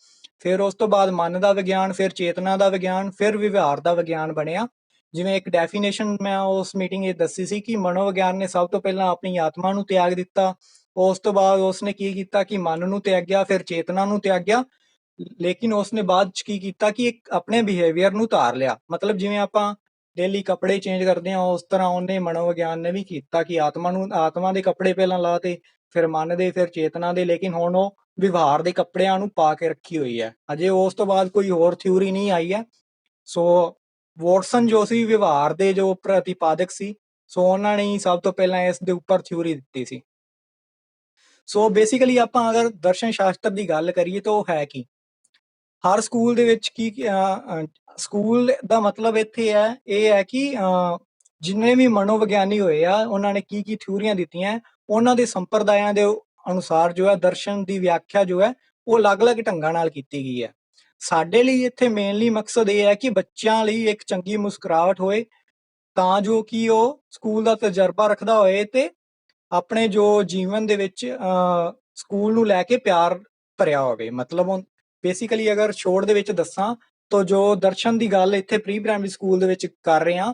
ਫਿਰ ਉਸ ਤੋਂ ਬਾਅਦ ਮਨ ਦਾ ਵਿਗਿਆਨ, ਫਿਰ ਚੇਤਨਾ ਦਾ ਵਿਗਿਆਨ, ਫਿਰ ਵਿਵਹਾਰ ਦਾ ਵਿਗਿਆਨ ਬਣਿਆ। ਜਿਵੇਂ ਇੱਕ ਡੈਫੀਨੇਸ਼ਨ ਮੈਂ ਉਸ ਮੀਟਿੰਗ ਵਿੱਚ ਦੱਸੀ ਸੀ ਕਿ ਮਨੋਵਿਗਿਆਨ ਨੇ ਸਭ ਤੋਂ ਪਹਿਲਾਂ ਆਪਣੀ ਆਤਮਾ ਨੂੰ ਤਿਆਗ ਦਿੱਤਾ, ਉਸ ਤੋਂ ਬਾਅਦ ਉਸਨੇ ਕੀ ਕੀਤਾ ਕਿ ਮਨ ਨੂੰ ਤਿਆਗਿਆ, ਫਿਰ ਚੇਤਨਾ ਨੂੰ ਤਿਆਗਿਆ, ਲੇਕਿਨ ਉਸਨੇ ਬਾਅਦ ਚ ਕੀ ਕੀਤਾ ਕਿ ਇੱਕ ਆਪਣੇ ਬਿਹੇਵੀਅਰ ਨੂੰ ਧਾਰ ਲਿਆ। ਮਤਲਬ ਜਿਵੇਂ ਆਪਾਂ ਡੇਲੀ ਕੱਪੜੇ ਚੇਂਜ ਕਰਦੇ ਹਾਂ, ਉਸ ਤਰ੍ਹਾਂ ਉਹਨੇ ਮਨੋਵਿਗਿਆਨ ਨੇ ਵੀ ਕੀਤਾ ਕਿ ਆਤਮਾ ਦੇ ਕੱਪੜੇ ਪਹਿਲਾਂ ਲਾਤੇ, ਫਿਰ ਮਨ ਦੇ, ਫਿਰ ਚੇਤਨਾ ਦੇ, ਲੇਕਿਨ ਹੁਣ ਉਹ ਵਿਵਹਾਰ ਦੇ ਕੱਪੜਿਆਂ ਨੂੰ ਪਾ ਕੇ ਰੱਖੀ ਹੋਈ ਹੈ। ਅਜੇ ਉਸ ਤੋਂ ਬਾਅਦ ਕੋਈ ਹੋਰ ਥਿਊਰੀ ਨਹੀਂ ਆਈ ਹੈ। ਸੋ ਵਾਟਸਨ ਜੋ ਸੀ ਵਿਵਹਾਰ ਦੇ ਜੋ ਪ੍ਰਤੀਪਾਦਕ ਸੀ, ਸੋ ਉਹਨਾਂ ਨੇ ਹੀ ਸਭ ਤੋਂ ਪਹਿਲਾਂ ਇਸ ਦੇ ਉੱਪਰ ਥਿਊਰੀ ਦਿੱਤੀ ਸੀ। ਸੋ ਬੇਸਿਕਲੀ ਆਪਾਂ ਅਗਰ ਦਰਸ਼ਨ ਸ਼ਾਸਤਰ ਦੀ ਗੱਲ ਕਰੀਏ ਤਾਂ ਉਹ ਹੈ ਕਿ ਹਰ ਸਕੂਲ ਦੇ ਵਿੱਚ ਕੀ ਸਕੂਲ ਦਾ ਮਤਲਬ ਇੱਥੇ ਹੈ ਇਹ ਹੈ ਕਿ ਜਿੰਨੇ ਵੀ ਮਨੋਵਿਗਿਆਨੀ ਹੋਏ ਆ ਉਹਨਾਂ ਨੇ ਕੀ ਕੀ ਥਿਊਰੀਆਂ ਦਿੱਤੀਆਂ, ਉਹਨਾਂ ਦੇ ਸੰਪਰਦਾਇਆਂ ਦੇ ਅਨੁਸਾਰ ਜੋ ਹੈ ਦਰਸ਼ਨ ਦੀ ਵਿਆਖਿਆ ਜੋ ਹੈ ਉਹ ਅਲੱਗ-ਅਲੱਗ ਢੰਗਾਂ ਨਾਲ ਕੀਤੀ ਗਈ ਹੈ। ਸਾਡੇ ਲਈ ਇੱਥੇ ਮੇਨਲੀ ਮਕਸਦ ਇਹ ਹੈ ਕਿ ਬੱਚਿਆਂ ਲਈ ਇੱਕ ਚੰਗੀ ਮੁਸਕਰਾਹਟ ਹੋਏ, ਤਾਂ ਜੋ ਕਿ ਉਹ ਸਕੂਲ ਦਾ ਤਜਰਬਾ ਰੱਖਦਾ ਹੋਏ ਤੇ ਆਪਣੇ ਜੋ ਜੀਵਨ ਦੇ ਵਿੱਚ ਸਕੂਲ ਨੂੰ ਲੈ ਕੇ ਪਿਆਰ ਭਰਿਆ ਹੋਵੇ। ਮਤਲਬ ਬੇਸਿਕਲੀ ਅਗਰ ਛੋੜ ਦੇ ਵਿੱਚ ਦੱਸਾਂ ਤਾਂ ਜੋ ਦਰਸ਼ਨ ਦੀ ਗੱਲ ਇੱਥੇ ਪ੍ਰੀ ਪ੍ਰਾਇਮਰੀ ਸਕੂਲ ਦੇ ਵਿੱਚ ਕਰ ਰਹੇ ਹਾਂ,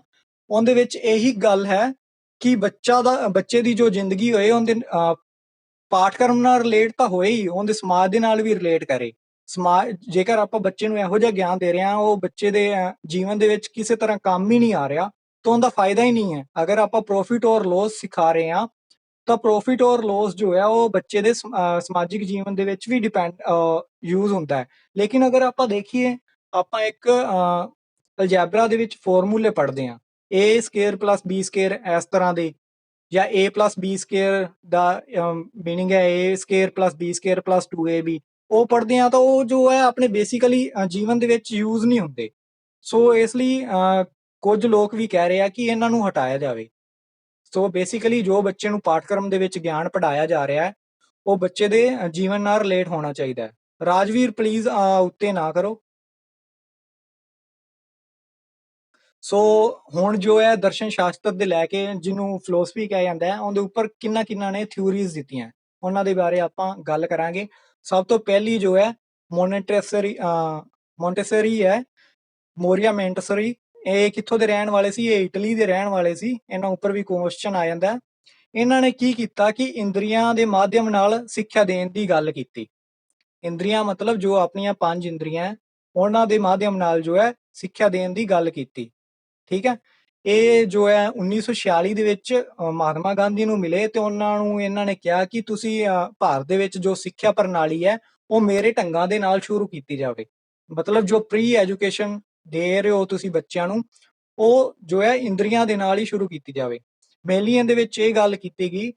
ਉਹਦੇ ਵਿੱਚ ਇਹੀ ਗੱਲ ਹੈ ਕਿ ਬੱਚੇ ਦੀ ਜੋ ਜ਼ਿੰਦਗੀ ਹੋਏ ਉਹਦੇ ਪਾਠਕ੍ਰਮ ਨਾਲ ਰਿਲੇਟ ਤਾਂ ਹੋਏ ਹੀ, ਉਹਦੇ ਸਮਾਜ ਦੇ ਨਾਲ ਵੀ ਰਿਲੇਟ ਕਰੇ। ਸਮਾਜ ਜੇਕਰ ਆਪਾਂ ਬੱਚੇ ਨੂੰ ਇਹੋ ਜਿਹਾ ਗਿਆਨ ਦੇ ਰਹੇ ਹਾਂ ਉਹ ਬੱਚੇ ਦੇ ਜੀਵਨ ਦੇ ਵਿੱਚ ਕਿਸੇ ਤਰ੍ਹਾਂ ਕੰਮ ਹੀ ਨਹੀਂ ਆ ਰਿਹਾ ਤਾਂ ਉਹਦਾ ਫਾਇਦਾ ਹੀ ਨਹੀਂ ਹੈ। ਅਗਰ ਆਪਾਂ ਪ੍ਰੋਫਿਟ ਔਰ ਲੋਸ ਸਿਖਾ ਰਹੇ ਹਾਂ ਤਾਂ ਪ੍ਰੋਫਿਟ ਔਰ ਲੋਸ ਜੋ ਹੈ ਉਹ ਬੱਚੇ ਦੇ ਸਮਾਜਿਕ ਜੀਵਨ ਦੇ ਵਿੱਚ ਵੀ ਡਿਪੈਂਡ ਯੂਜ਼ ਹੁੰਦਾ ਹੈ। ਲੇਕਿਨ ਅਗਰ ਆਪਾਂ ਦੇਖੀਏ, ਆਪਾਂ ਇੱਕ ਅਲਜੈਬਰਾ ਦੇ ਵਿੱਚ ਫਾਰਮੂਲੇ ਪੜ੍ਹਦੇ ਹਾਂ, a square plus b square ਇਸ ਤਰ੍ਹਾਂ ਦੇ, ਜਾਂ a plus b square the meaning ਹੈ a square plus b square plus 2ab, ਉਹ ਪੜ੍ਹਦੇ ਹਾਂ ਤਾਂ ਉਹ ਜੋ ਹੈ ਆਪਣੇ ਬੇਸਿਕਲੀ ਜੀਵਨ ਦੇ ਵਿੱਚ ਯੂਜ਼ ਨਹੀਂ ਹੁੰਦੇ। ਸੋ ਇਸ ਲਈ ਕੁਝ ਲੋਕ ਵੀ ਕਹਿ ਰਹੇ ਆ ਕਿ ਇਹਨਾਂ ਨੂੰ ਹਟਾਇਆ ਜਾਵੇ। ਸੋ ਬੇਸਿਕਲੀ ਜੋ ਬੱਚੇ ਨੂੰ ਪਾਠਕ੍ਰਮ ਦੇ ਵਿੱਚ ਗਿਆਨ ਪੜ੍ਹਾਇਆ ਜਾ ਰਿਹਾ ਹੈ ਉਹ ਬੱਚੇ ਦੇ ਜੀਵਨ ਨਾਲ ਰਿਲੇਟ ਹੋਣਾ ਚਾਹੀਦਾ ਹੈ। ਰਾਜਵੀਰ ਪਲੀਜ਼ ਉੱਤੇ ਨਾ ਕਰੋ। ਸੋ ਹੁਣ ਜੋ ਹੈ ਦਰਸ਼ਨ ਸ਼ਾਸਤਰ ਦੇ ਲੈ ਕੇ ਜਿਹਨੂੰ ਫਿਲੋਸਫੀ ਕਿਹਾ ਜਾਂਦਾ ਹੈ, ਉਹਦੇ ਉੱਪਰ ਕਿੰਨਾ ਕਿੰਨਾ ਨੇ ਥਿਊਰੀਜ਼ ਦਿੱਤੀਆਂ, ਉਹਨਾਂ ਦੇ ਬਾਰੇ ਆਪਾਂ ਗੱਲ ਕਰਾਂਗੇ। ਸਭ ਤੋਂ ਪਹਿਲੀ ਜੋ ਹੈ ਮੋਂਟੇਸਰੀ ਹੈ, ਮੋਰੀਆ ਮੋਂਟੇਸਰੀ। ਇਹ ਕਿੱਥੋਂ ਦੇ ਰਹਿਣ ਵਾਲੇ ਸੀ? ਇਹ ਇਟਲੀ ਦੇ ਰਹਿਣ ਵਾਲੇ ਸੀ। ਇਹਨਾਂ ਉੱਪਰ ਵੀ ਕੁਐਸਚਨ ਆ ਜਾਂਦਾ। ਇਹਨਾਂ ਨੇ ਕੀ ਕੀਤਾ ਕਿ ਇੰਦਰੀਆਂ ਦੇ ਮਾਧਿਅਮ ਨਾਲ ਸਿੱਖਿਆ ਦੇਣ ਦੀ ਗੱਲ ਕੀਤੀ। ਇੰਦਰੀਆਂ ਮਤਲਬ ਜੋ ਆਪਣੀਆਂ 5 ਇੰਦਰੀਆਂ ਉਹਨਾਂ ਦੇ ਮਾਧਿਅਮ ਨਾਲ ਜੋ ਹੈ ਸਿੱਖਿਆ ਦੇਣ ਦੀ ਗੱਲ ਕੀਤੀ। ਠੀਕ ਹੈ, ਇਹ ਜੋ ਹੈ 1946 ਦੇ ਵਿੱਚ ਮਹਾਤਮਾ ਗਾਂਧੀ ਨੂੰ ਮਿਲੇ ਤੇ ਉਹਨਾਂ ਨੂੰ ਇਹਨਾਂ ਨੇ ਕਿਹਾ ਕਿ ਤੁਸੀਂ ਭਾਰਤ ਦੇ ਵਿੱਚ ਜੋ ਸਿੱਖਿਆ ਪ੍ਰਣਾਲੀ ਹੈ ਉਹ ਮੇਰੇ ਢੰਗਾਂ ਦੇ ਨਾਲ ਸ਼ੁਰੂ ਕੀਤੀ ਜਾਵੇ। ਮਤਲਬ ਜੋ ਪ੍ਰੀ ਐਜੂਕੇਸ਼ਨ ਦੇ ਰਹੇ ਹੋ ਤੁਸੀਂ ਬੱਚਿਆਂ ਨੂੰ, ਉਹ ਜੋ ਹੈ ਇੰਦਰੀਆਂ ਦੇ ਨਾਲ ਹੀ ਸ਼ੁਰੂ ਕੀਤੀ ਜਾਵੇ। ਮੇਨਲੀ ਇਹਦੇ ਵਿੱਚ ਇਹ ਗੱਲ ਕੀਤੀ ਗਈ,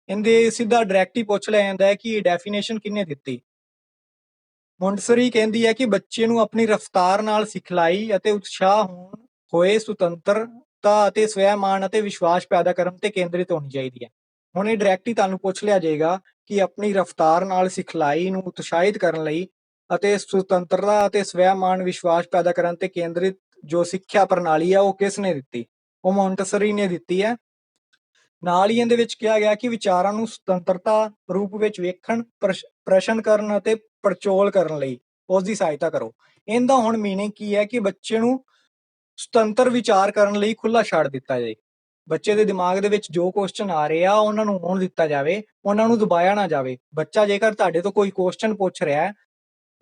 ਇਹਦੇ ਸਿੱਧਾ ਡਾਇਰੈਕਟ ਹੀ ਪੁੱਛ ਲਿਆ ਜਾਂਦਾ ਹੈ ਕਿ ਇਹ ਡੈਫੀਨੇਸ਼ਨ ਕਿਹਨੇ ਦਿੱਤੀ। ਮੌਂਟਸਰੀ ਕਹਿੰਦੀ ਹੈ ਕਿ ਬੱਚੇ ਨੂੰ ਆਪਣੀ ਰਫ਼ਤਾਰ ਨਾਲ ਸਿਖਲਾਈ ਅਤੇ ਉਤਸ਼ਾਹ ਹੋਏ ਸੁਤੰਤਰਤਾ ਅਤੇ ਸਵੈਮਾਨ ਅਤੇ ਵਿਸ਼ਵਾਸ ਪੈਦਾ ਕਰਨ ਤੇ ਕੇਂਦਰਿਤ ਹੋਣੀ ਚਾਹੀਦੀ ਹੈ। ਹੁਣ ਇਹ ਡਾਇਰੈਕਟ ਹੀ ਤੁਹਾਨੂੰ ਪੁੱਛ ਲਿਆ ਜਾਏਗਾ ਕਿ ਆਪਣੀ ਰਫ਼ਤਾਰ ਨਾਲ ਸਿਖਲਾਈ ਨੂੰ ਉਤਸ਼ਾਹਿਤ ਕਰਨ ਲਈ ਅਤੇ ਸੁਤੰਤਰਤਾ ਅਤੇ ਸਵੈਮਾਨ ਵਿਸ਼ਵਾਸ ਪੈਦਾ ਕਰਨ ਤੇ ਕੇਂਦਰਿਤ ਜੋ ਸਿੱਖਿਆ ਪ੍ਰਣਾਲੀ ਹੈ ਉਹ ਕਿਸ ਨੇ ਦਿੱਤੀ? ਉਹ ਮੌਂਟਸਰੀ ਨੇ ਦਿੱਤੀ ਹੈ। ਨਾਲ ਹੀ ਇਹਦੇ ਵਿੱਚ ਕਿਹਾ ਗਿਆ ਕਿ ਵਿਚਾਰਾਂ ਨੂੰ ਸੁਤੰਤਰਤਾ ਰੂਪ ਵਿੱਚ ਵੇਖਣ, ਪ੍ਰਸ਼ਨ ਕਰਨ ਅਤੇ ਪੜਚੋਲ ਕਰਨ ਲਈ ਉਸ ਦੀ ਸਹਾਇਤਾ ਕਰੋ। ਇਹਦਾ ਹੁਣ ਮੀਨਿੰਗ ਕੀ ਹੈ ਕਿ ਬੱਚੇ ਨੂੰ ਸੁਤੰਤਰ ਵਿਚਾਰ ਕਰਨ ਲਈ ਖੁੱਲਾ ਛੱਡ ਦਿੱਤਾ ਜਾਏ। ਬੱਚੇ ਦੇ ਦਿਮਾਗ ਦੇ ਵਿੱਚ ਜੋ ਕੁਐਸਚਨ ਆ ਰਹੇ ਆ ਉਹਨਾਂ ਨੂੰ ਹੋਣ ਦਿੱਤਾ ਜਾਵੇ, ਉਹਨਾਂ ਨੂੰ ਦਬਾਇਆ ਨਾ ਜਾਵੇ। ਬੱਚਾ ਜੇਕਰ ਤੁਹਾਡੇ ਤੋਂ ਕੋਈ ਕੁਐਸਚਨ ਪੁੱਛ ਰਿਹਾ ਹੈ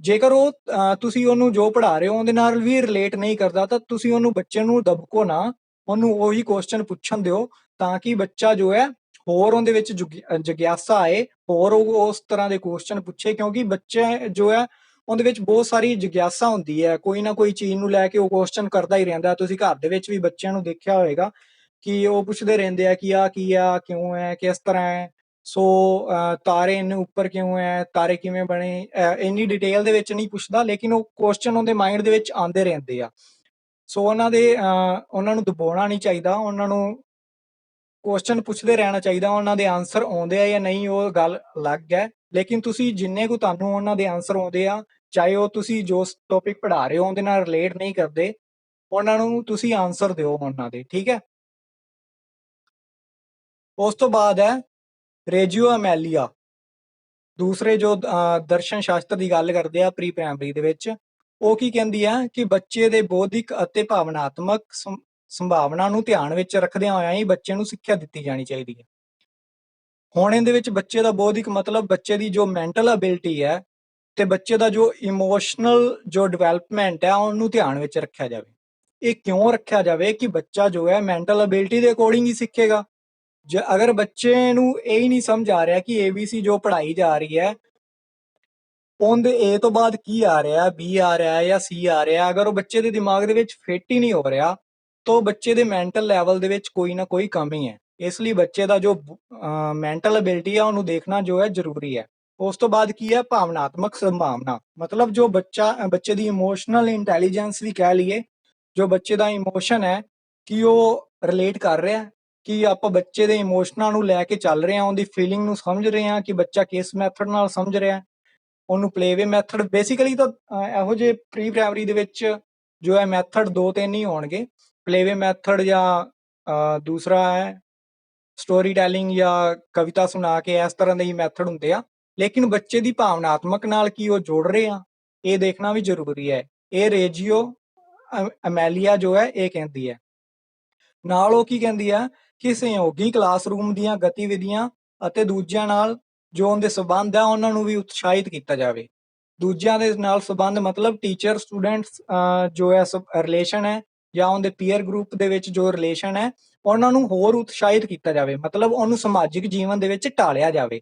ਜੇਕਰ ਉਹ ਤੁਸੀਂ ਉਹਨੂੰ ਜੋ ਪੜ੍ਹਾ ਰਹੇ ਹੋ ਉਹਦੇ ਨਾਲ ਵੀ ਰਿਲੇਟ ਨਹੀਂ ਕਰਦਾ ਤਾਂ ਤੁਸੀਂ ਉਹਨੂੰ ਬੱਚੇ ਨੂੰ ਦਬਕੋ ਨਾ, ਉਹਨੂੰ ਉਹੀ ਕੁਐਸਚਨ ਪੁੱਛਣ ਦਿਓ ਤਾਂ ਕਿ ਬੱਚਾ ਜੋ ਹੈ ਹੋਰ ਉਹਦੇ ਵਿੱਚ ਜਿਗਿਆਸਾ ਆਏ, ਹੋਰ ਉਹ ਉਸ ਤਰ੍ਹਾਂ ਦੇ ਕੁਐਸਚਨ ਪੁੱਛੇ, ਕਿਉਂਕਿ ਬੱਚੇ ਜੋ ਹੈ ਉਹਦੇ ਵਿੱਚ ਬਹੁਤ ਸਾਰੀ ਜਿਗਿਆਸਾ ਹੁੰਦੀ ਹੈ, ਕੋਈ ਨਾ ਕੋਈ ਚੀਜ਼ ਨੂੰ ਲੈ ਕੇ ਉਹ ਕੁਐਸਚਨ ਕਰਦਾ ਹੀ ਰਹਿੰਦਾ। ਤੁਸੀਂ ਘਰ ਦੇ ਵਿੱਚ ਵੀ ਬੱਚਿਆਂ ਨੂੰ ਦੇਖਿਆ ਹੋਏਗਾ ਕਿ ਉਹ ਪੁੱਛਦੇ ਰਹਿੰਦੇ ਆ ਕਿ ਆ ਕੀ ਆ, ਕਿਉਂ ਹੈ, ਕਿਸ ਤਰ੍ਹਾਂ ਹੈ। ਸੋ ਤਾਰੇ ਇੰਨੇ ਉੱਪਰ ਕਿਉਂ ਹੈ, ਤਾਰੇ ਕਿਵੇਂ ਬਣੇ, ਇੰਨੀ ਡਿਟੇਲ ਦੇ ਵਿੱਚ ਨਹੀਂ ਪੁੱਛਦਾ, ਲੇਕਿਨ ਉਹ ਕੁਐਸਚਨ ਉਹਦੇ ਮਾਈਂਡ ਦੇ ਵਿੱਚ ਆਉਂਦੇ ਰਹਿੰਦੇ ਆ। ਸੋ ਉਹਨਾਂ ਨੂੰ ਦਬਾਉਣਾ ਨਹੀਂ ਚਾਹੀਦਾ, ਉਹਨਾਂ ਨੂੰ ਕੁਐਸਚਨ ਪੁੱਛਦੇ ਰਹਿਣਾ ਚਾਹੀਦਾ। ਉਹਨਾਂ ਦੇ ਆਨਸਰ ਆਉਂਦੇ ਆ ਜਾਂ ਨਹੀਂ ਉਹ ਗੱਲ ਅਲੱਗ ਹੈ, ਲੇਕਿਨ ਤੁਸੀਂ ਜਿੰਨੇ ਕੁ ਤੁਹਾਨੂੰ ਉਹਨਾਂ ਦੇ ਆਨਸਰ ਆਉਂਦੇ ਆ, ਚਾਹੇ ਉਹ ਤੁਸੀਂ ਜੋ ਟੌਪਿਕ ਪੜ੍ਹਾ ਰਹੇ ਹੋ ਉਹਦੇ ਨਾਲ ਰਿਲੇਟ ਨਹੀਂ ਕਰਦੇ, ਉਹਨਾਂ ਨੂੰ ਤੁਸੀਂ ਆਨਸਰ ਦਿਓ ਉਹਨਾਂ ਦੇ, ਠੀਕ ਹੈ। ਉਸ ਤੋਂ ਬਾਅਦ ਹੈ ਰੇਜੀਓ ਅਮੈਲੀਆ। ਦੂਸਰੇ ਜੋ ਦਰਸ਼ਨ ਸ਼ਾਸਤਰ ਦੀ ਗੱਲ ਕਰਦੇ ਆ ਪ੍ਰੀ ਪ੍ਰਾਇਮਰੀ ਦੇ ਵਿੱਚ, ਉਹ ਕੀ ਕਹਿੰਦੀ ਆ ਕਿ ਬੱਚੇ ਦੇ ਬੌਧਿਕ ਅਤੇ ਭਾਵਨਾਤਮਕ ਸੰਭਾਵਨਾ ਨੂੰ ਧਿਆਨ ਵਿੱਚ ਰੱਖਦਿਆਂ ਹੋਇਆਂ ਹੀ ਬੱਚੇ ਨੂੰ ਸਿੱਖਿਆ ਦਿੱਤੀ ਜਾਣੀ ਚਾਹੀਦੀ ਹੈ। ਹੁਣ ਇਹਦੇ ਵਿੱਚ ਬੱਚੇ ਦਾ ਬੌਧਿਕ ਮਤਲਬ ਬੱਚੇ ਦੀ ਜੋ ਮੈਂਟਲ ਅਬਿਲਿਟੀ ਹੈ ਤੇ ਬੱਚੇ ਦਾ ਜੋ ਇਮੋਸ਼ਨਲ ਜੋ ਡਿਵੈਲਪਮੈਂਟ ਹੈ ਉਹਨੂੰ ਧਿਆਨ ਵਿੱਚ ਰੱਖਿਆ ਜਾਵੇ। ਇਹ ਕਿਉਂ ਰੱਖਿਆ ਜਾਵੇ ਕਿ ਬੱਚਾ ਜੋ ਹੈ ਮੈਂਟਲ ਅਬਿਲਿਟੀ ਦੇ ਅਕੋਰਡਿੰਗ ਹੀ ਸਿੱਖੇਗਾ। ਅਗਰ ਬੱਚੇ ਨੂੰ ਇਹ ਹੀ ਨਹੀਂ ਸਮਝ ਆ ਰਿਹਾ ਕਿ ABC ਜੋ ਪੜ੍ਹਾਈ ਜਾ ਰਹੀ ਹੈ ਉਹਦੇ A ਤੋਂ ਬਾਅਦ ਕੀ ਆ ਰਿਹਾ, B ਆ ਰਿਹਾ ਜਾਂ C ਆ ਰਿਹਾ, ਅਗਰ ਉਹ ਬੱਚੇ ਦੇ ਦਿਮਾਗ ਦੇ ਵਿੱਚ ਫਿੱਟ ਹੀ ਨਹੀਂ ਹੋ ਰਿਹਾ ਤਾਂ ਬੱਚੇ ਦੇ ਮੈਂਟਲ ਲੈਵਲ ਦੇ ਵਿੱਚ ਕੋਈ ਨਾ ਕੋਈ ਕਮੀ ਹੈ। ਇਸ ਲਈ ਬੱਚੇ ਦਾ ਜੋ ਮੈਂਟਲ ਅਬਿਲਿਟੀ ਆ ਉਹਨੂੰ ਦੇਖਣਾ ਜੋ ਹੈ ਜ਼ਰੂਰੀ ਹੈ। ਉਸ ਤੋਂ ਬਾਅਦ ਕੀ ਹੈ ਭਾਵਨਾਤਮਕ ਸੰਭਾਵਨਾ, ਮਤਲਬ ਜੋ ਬੱਚੇ ਦੀ ਇਮੋਸ਼ਨਲ ਇੰਟੈਲੀਜੈਂਸ ਵੀ ਕਹਿ ਲਈਏ, ਜੋ ਬੱਚੇ ਦਾ ਇਮੋਸ਼ਨ ਹੈ ਕਿ ਉਹ ਰਿਲੇਟ ਕਰ ਰਿਹਾ, ਕਿ ਆਪਾਂ ਬੱਚੇ ਦੇ ਇਮੋਸ਼ਨਾਂ ਨੂੰ ਲੈ ਕੇ ਚੱਲ ਰਹੇ ਹਾਂ, ਉਹਦੀ ਫੀਲਿੰਗ ਨੂੰ ਸਮਝ ਰਹੇ ਹਾਂ ਕਿ ਬੱਚਾ ਕਿਸ ਮੈਥਡ ਨਾਲ ਸਮਝ ਰਿਹਾ। ਉਹਨੂੰ ਪਲੇਵੇ ਮੈਥਡ ਬੇਸਿਕਲੀ ਤਾਂ ਇਹੋ ਜਿਹੇ ਪ੍ਰੀ ਪ੍ਰਾਇਮਰੀ ਦੇ ਵਿੱਚ ਜੋ ਹੈ ਮੈਥਡ 2-3 ਹੀ ਹੋਣਗੇ, ਪਲੇਵੇ ਮੈਥਡ ਜਾਂ ਦੂਸਰਾ ਹੈ ਸਟੋਰੀ ਟੈਲਿੰਗ ਜਾਂ ਕਵਿਤਾ ਸੁਣਾ ਕੇ, ਇਸ ਤਰ੍ਹਾਂ ਦੇ ਹੀ ਮੈਥਡ ਹੁੰਦੇ ਆ। ਲੇਕਿਨ ਬੱਚੇ ਦੀ ਭਾਵਨਾਤਮਕ ਨਾਲ ਕੀ ਉਹ ਜੋੜ ਰਹੇ ਆ, ਇਹ ਦੇਖਣਾ ਵੀ ਜ਼ਰੂਰੀ ਹੈ। ਇਹ ਰੇਜੀਓ ਅਮੈਲੀਆ ਜੋ ਹੈ ਇਹ ਕਹਿੰਦੀ ਹੈ। ਨਾਲ ਉਹ ਕੀ ਕਹਿੰਦੀ ਆ ਕਿ ਸਹਿਯੋਗੀ ਕਲਾਸਰੂਮ ਦੀਆਂ ਗਤੀਵਿਧੀਆਂ ਅਤੇ ਦੂਜਿਆਂ ਨਾਲ ਜੋ ਉਹਦੇ ਸਬੰਧ ਆ ਉਹਨਾਂ ਨੂੰ ਵੀ ਉਤਸ਼ਾਹਿਤ ਕੀਤਾ ਜਾਵੇ। ਦੂਜਿਆਂ ਦੇ ਨਾਲ ਸਬੰਧ ਮਤਲਬ ਟੀਚਰ ਸਟੂਡੈਂਟਸ ਜੋ ਹੈ ਰਿਲੇਸ਼ਨ ਹੈ, ਜਾਂ ਉਹਦੇ ਪੀਅਰ ਗਰੁੱਪ ਦੇ ਵਿੱਚ ਜੋ ਰਿਲੇਸ਼ਨ ਹੈ ਉਹਨਾਂ ਨੂੰ ਹੋਰ ਉਤਸ਼ਾਹਿਤ ਕੀਤਾ ਜਾਵੇ, ਮਤਲਬ ਉਹਨੂੰ ਸਮਾਜਿਕ ਜੀਵਨ ਦੇ ਵਿੱਚ ਢਾਲਿਆ ਜਾਵੇ,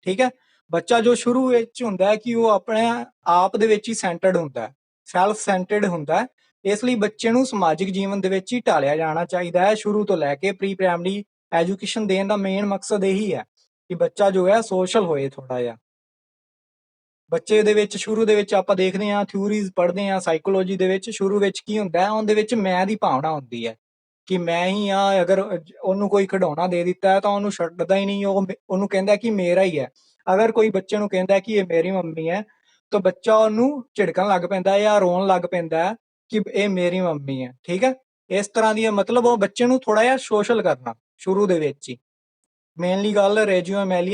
ਠੀਕ ਹੈ। ਬੱਚਾ ਜੋ ਸ਼ੁਰੂ ਵਿੱਚ ਹੁੰਦਾ ਹੈ ਕਿ ਉਹ ਆਪਣੇ ਆਪ ਦੇ ਵਿੱਚ ਹੀ ਸੈਂਟਰਡ ਹੁੰਦਾ, ਸੈਲਫ ਸੈਂਟਰਡ ਹੁੰਦਾ, ਇਸ ਲਈ ਬੱਚੇ ਨੂੰ ਸਮਾਜਿਕ ਜੀਵਨ ਦੇ ਵਿੱਚ ਹੀ ਢਾਲਿਆ ਜਾਣਾ ਚਾਹੀਦਾ ਹੈ। ਸ਼ੁਰੂ ਤੋਂ ਲੈ ਕੇ ਪ੍ਰੀ ਪ੍ਰਾਇਮਰੀ ਐਜੂਕੇਸ਼ਨ ਦੇਣ ਦਾ ਮੇਨ ਮਕਸਦ ਇਹੀ ਹੈ ਕਿ ਬੱਚਾ ਜੋ ਹੈ ਸੋਸ਼ਲ ਹੋਏ ਥੋੜਾ ਜਿਹਾ। ਬੱਚੇ ਦੇ ਵਿੱਚ ਸ਼ੁਰੂ ਦੇ ਵਿੱਚ ਆਪਾਂ ਦੇਖਦੇ ਹਾਂ ਥਿਊਰੀਜ਼ ਪੜ੍ਹਦੇ ਹਾਂ ਸਾਈਕੋਲੋਜੀ ਦੇ ਵਿੱਚ, ਸ਼ੁਰੂ ਵਿੱਚ ਕੀ ਹੁੰਦਾ ਹੈ ਉਹਦੇ ਵਿੱਚ ਮੈਂ ਦੀ ਭਾਵਨਾ ਹੁੰਦੀ ਹੈ ਕਿ ਮੈਂ ਹੀ ਆ। ਅਗਰ ਉਹਨੂੰ ਕੋਈ ਖਿਡੌਣਾ ਦੇ ਦਿੱਤਾ ਹੈ ਤਾਂ ਉਹਨੂੰ ਛੱਡਦਾ ਹੀ ਨਹੀਂ, ਉਹਨੂੰ ਕਹਿੰਦਾ ਕਿ ਮੇਰਾ ਹੀ ਹੈ। ਅਗਰ ਕੋਈ ਬੱਚੇ ਨੂੰ ਕਹਿੰਦਾ ਕਿ ਇਹ ਮੇਰੀ ਮੰਮੀ ਹੈ ਤਾਂ ਬੱਚਾ ਉਹਨੂੰ ਝਿੜਕਣ ਲੱਗ ਪੈਂਦਾ ਜਾਂ ਰੋਣ ਲੱਗ ਪੈਂਦਾ ਕਿ ਇਹ ਮੇਰੀ ਮੰਮੀ ਹੈ, ਠੀਕ ਹੈ। ਇਸ ਤਰ੍ਹਾਂ ਦੀ ਮਤਲਬ ਉਹ ਬੱਚੇ ਨੂੰ ਥੋੜਾ ਜਿਹਾ ਸੋਸ਼ਲ ਕਰਨਾ ਸ਼ੁਰੂ ਦੇ ਵਿੱਚ ਹੀ। ਮੇਨਲੀ ਗੱਲ ਰੇਜੀਓ ਅਮੈਲੀਆ